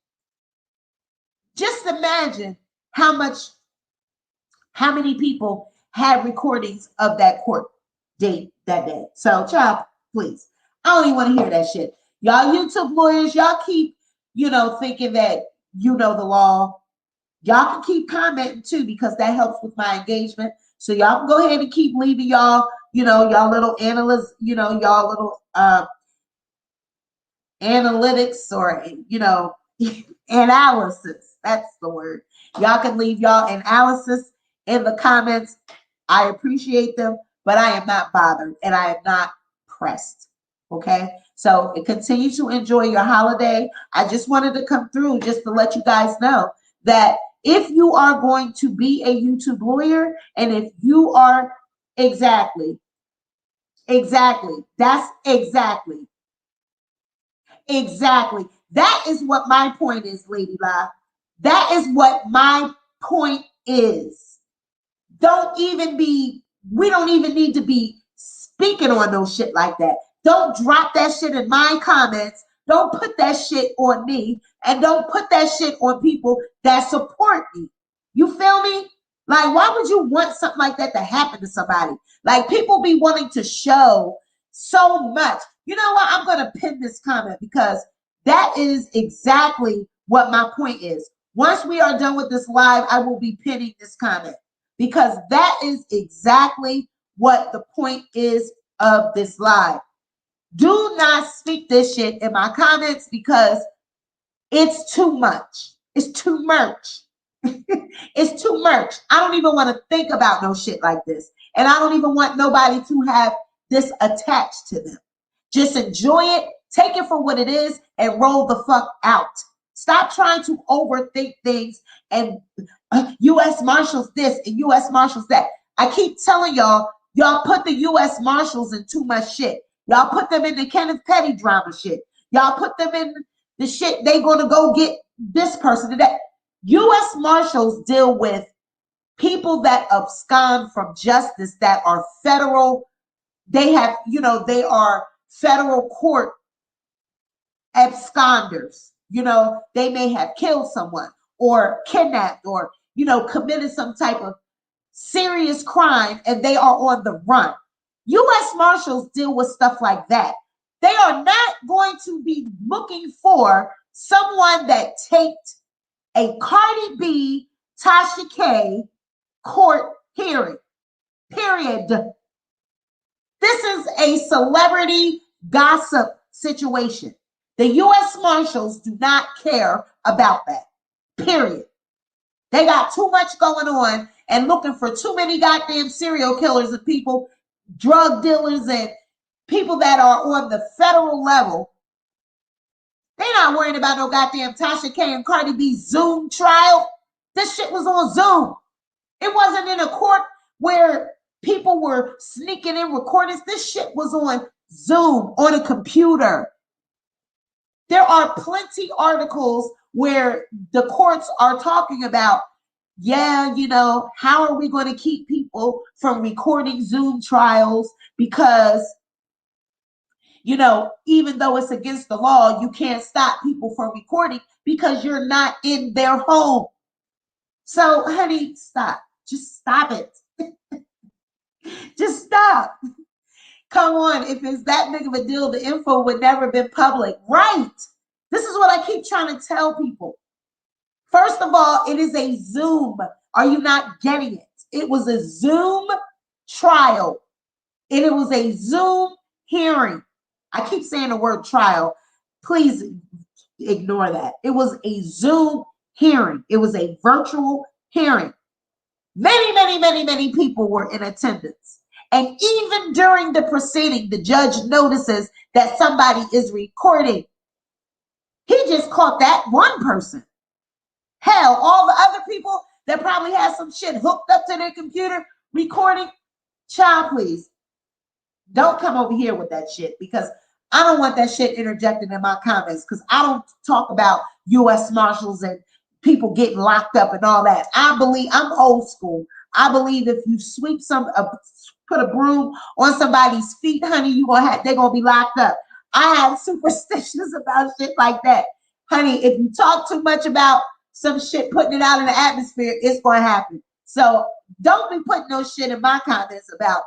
Speaker 1: just imagine how many people had recordings of that court date that day. So, child, please. I don't even want to hear that shit. Y'all YouTube lawyers, y'all keep, thinking that you know the law. Y'all can keep commenting too because that helps with my engagement. So y'all can go ahead and keep leaving y'all little analysts, y'all little analytics or analysis. That's the word. Y'all can leave y'all analysis in the comments. I appreciate them, but I am not bothered and I am not pressed. Okay. So continue to enjoy your holiday. I just wanted to come through just to let you guys know that if you are going to be a YouTube lawyer and if you are exactly, that's exactly. That is what my point is, Lady La. That is what my point is. We don't even need to be speaking on no shit like that. Don't drop that shit in my comments. Don't put that shit on me. And don't put that shit on people that support me. You feel me? Like, why would you want something like that to happen to somebody? Like, people be wanting to show so much. You know what? I'm going to pin this comment because that is exactly what my point is. Once we are done with this live, I will be pinning this comment because that is exactly what the point is of this live. Do not speak this shit in my comments because it's too much. It's too much. It's too much. I don't even want to think about no shit like this. And I don't even want nobody to have this attached to them. Just enjoy it, take it for what it is, and roll the fuck out. Stop trying to overthink things and U.S. Marshals this and U.S. Marshals that. I keep telling y'all put the U.S. Marshals in too much shit. Y'all put them in the Kenneth Petty drama shit. Y'all put them in the shit they gonna go get this person and that. U.S. Marshals deal with people that abscond from justice that are federal. They are federal court absconders. they may have killed someone or kidnapped or, committed some type of serious crime and they are on the run. U.S. Marshals deal with stuff like that. They are not going to be looking for someone that taped a Cardi B, Tasha K court hearing. Period. This is a celebrity gossip situation. The U.S. Marshals do not care about that. Period. They got too much going on and looking for too many goddamn serial killers and people, drug dealers and people that are on the federal level. They're not worrying about no goddamn Tasha K and Cardi B Zoom trial. This shit was on Zoom. It wasn't in a court where people were sneaking in recordings. This shit was on Zoom, on a computer. There are plenty articles where the courts are talking about, how are we going to keep people from recording Zoom trials? Because, even though it's against the law, you can't stop people from recording because you're not in their home. So, honey, stop. Just stop it. Just stop. Come on. If it's that big of a deal, the info would never have been public. Right. This is what I keep trying to tell people. First of all, it is a Zoom. Are you not getting it? It was a Zoom trial. And it was a Zoom hearing. I keep saying the word trial. Please ignore that. It was a Zoom hearing. It was a virtual hearing. Many, many, many, many people were in attendance. And even during the proceeding, the judge notices that somebody is recording. He just caught that one person. Hell, all the other people that probably had some shit hooked up to their computer recording, child, please, don't come over here with that shit because I don't want that shit interjected in my comments because I don't talk about U.S. Marshals and people getting locked up and all that. I'm old school. I believe if you sweep put a broom on somebody's feet, honey, they're gonna be locked up. I have superstitions about shit like that. Honey, if you talk too much about some shit, putting it out in the atmosphere, it's going to happen. So don't be putting no shit in my comments about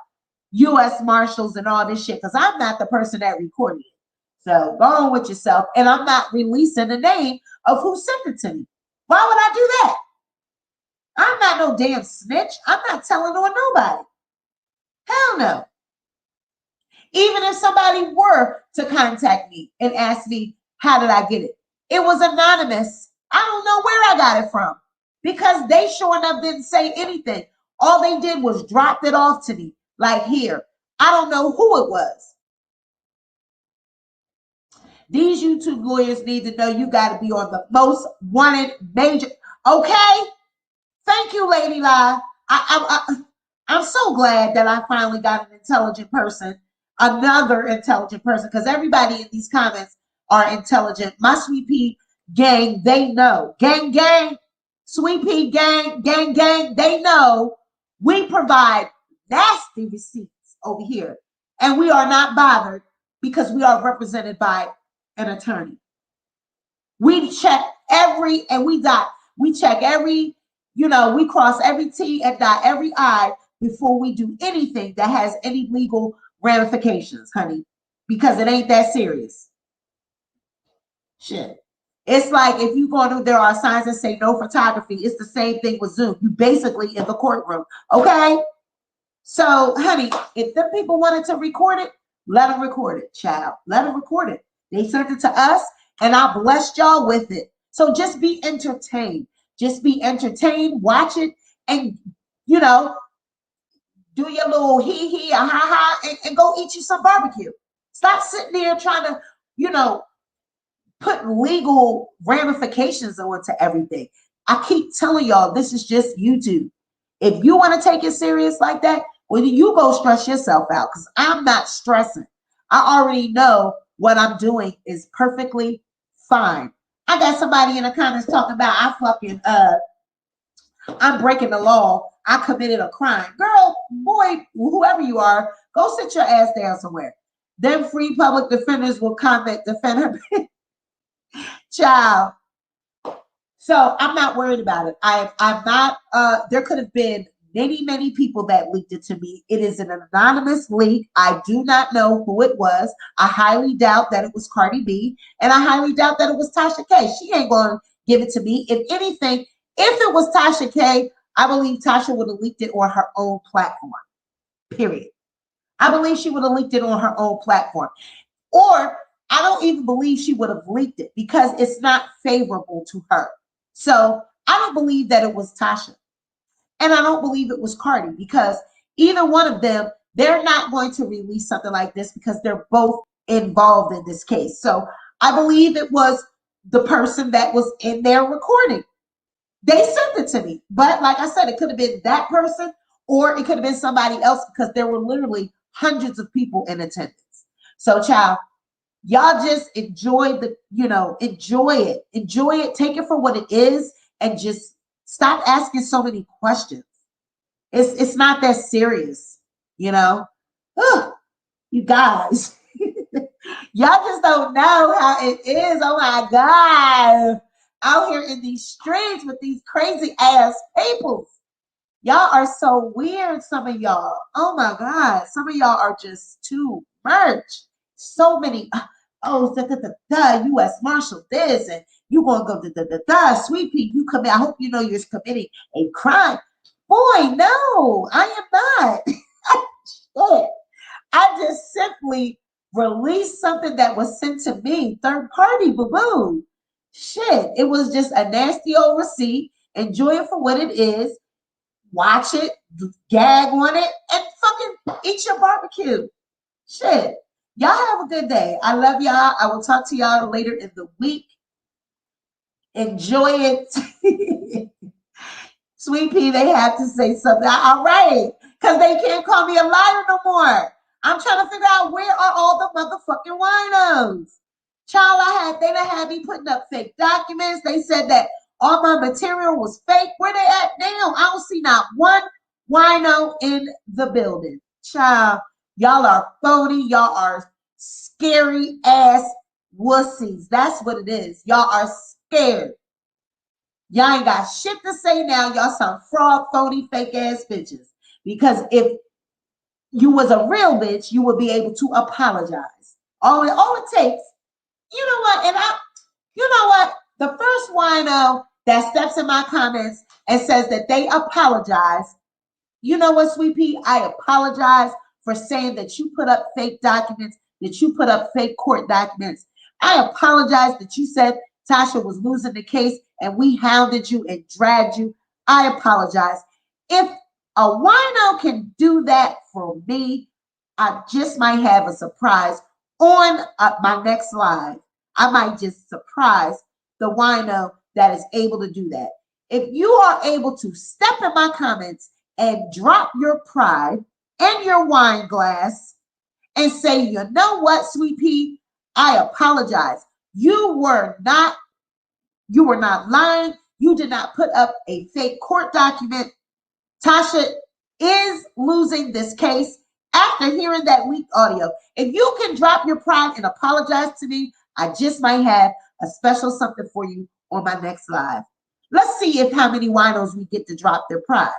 Speaker 1: U.S. Marshals and all this shit because I'm not the person that recorded it. So go on with yourself. And I'm not releasing the name of who sent it to me. Why would I do that? I'm not no damn snitch. I'm not telling on nobody. Hell no. Even if somebody were to contact me and ask me, how did I get it? It was anonymous. I don't know where I got it from because they sure enough didn't say anything. All they did was drop it off to me. Like here. I don't know who it was. These YouTube lawyers need to know you got to be on the most wanted major. Okay? Thank you, Lady Lie. I'm so glad that I finally got an intelligent person, another intelligent person, because everybody in these comments are intelligent. My Sweet Pea gang, they know. Gang, gang, Sweet Pea gang, gang, gang, they know we provide nasty receipts over here. And we are not bothered because we are represented by an attorney. We check every, and we check every, we cross every T and dot every I before we do anything that has any legal ramifications, honey, because it ain't that serious. Shit. It's like if you go to, there are signs that say no photography. It's the same thing with Zoom. You basically in the courtroom. Okay? So, honey, if the people wanted to record it, let them record it, child. Let them record it. They sent it to us, and I blessed y'all with it. So just be entertained. Just be entertained, watch it, and, do your little hee-hee or ha-ha and go eat you some barbecue. Stop sitting there trying to, put legal ramifications onto everything. I keep telling y'all, this is just YouTube. If you want to take it serious like that, well, you go stress yourself out because I'm not stressing. I already know what I'm doing is perfectly fine. I got somebody in the comments talking about I'm breaking the law. I committed a crime. Girl, boy, whoever you are, go sit your ass down somewhere. Then free public defenders will comment, defend her. Child. So I'm not worried about it. I'm not, there could have been many people that leaked it to me. It is an anonymous leak. I do not know who it was. I highly doubt that it was Cardi B, and I highly doubt that it was Tasha K. She ain't going to give it to me. If anything, if it was Tasha K, I believe Tasha would have leaked it on her own platform, period. I believe she would have leaked it on her own platform. Or I don't even believe she would have leaked it because it's not favorable to her. So I don't believe that it was Tasha. And I don't believe it was Cardi because either one of them, they're not going to release something like this because they're both involved in this case. So I believe it was the person that was in their recording. They sent it to me. But like I said, it could have been that person or it could have been somebody else because there were literally hundreds of people in attendance. So, child, y'all just enjoy enjoy it. Enjoy it. Take it for what it is and just stop asking so many questions. It's not that serious, you know. Ugh, you guys, y'all just don't know how it is. Oh my God. Out here in these streets with these crazy ass people. Y'all are so weird, some of y'all. Oh my God. Some of y'all are just too much. So many. U.S. Marshal this, and you gonna go sweet pea. You commit. I hope you know you're committing a crime. Boy, no, I am not. Shit. I just simply released something that was sent to me, third party, boo-boo. Shit, it was just a nasty old receipt. Enjoy it for what it is. Watch it, gag on it, and fucking eat your barbecue. Shit. Y'all have a good day. I love y'all. I will talk to y'all later in the week. Enjoy it. Sweet Pea, they have to say something. All right. Because they can't call me a liar no more. I'm trying to figure out where are all the motherfucking winos. Child, they done had me putting up fake documents. They said that all my material was fake. Where they at now? I don't see not one wino in the building. Child, y'all are phony. Y'all are scary ass wussies. That's what it is. Y'all are scared. Y'all ain't got shit to say now. Y'all some fraud, phony, fake ass bitches. Because if you was a real bitch, you would be able to apologize. All it takes, you know what? You know what? The first wino that steps in my comments and says that they apologize, you know what, Sweet Pea? I apologize for saying that you put up fake documents, that you put up fake court documents. I apologize that you said Tasha was losing the case and we hounded you and dragged you. I apologize. If a wino can do that for me, I just might have a surprise on my next live. I might just surprise the wino that is able to do that. If you are able to step in my comments and drop your pride and your wine glass and say, you know what, Sweet Pea, I apologize. You were not lying. You did not put up a fake court document. Tasha is losing this case after hearing that leaked audio. If you can drop your pride and apologize to me, I just might have a special something for you on my next live. Let's see how many winos we get to drop their pride.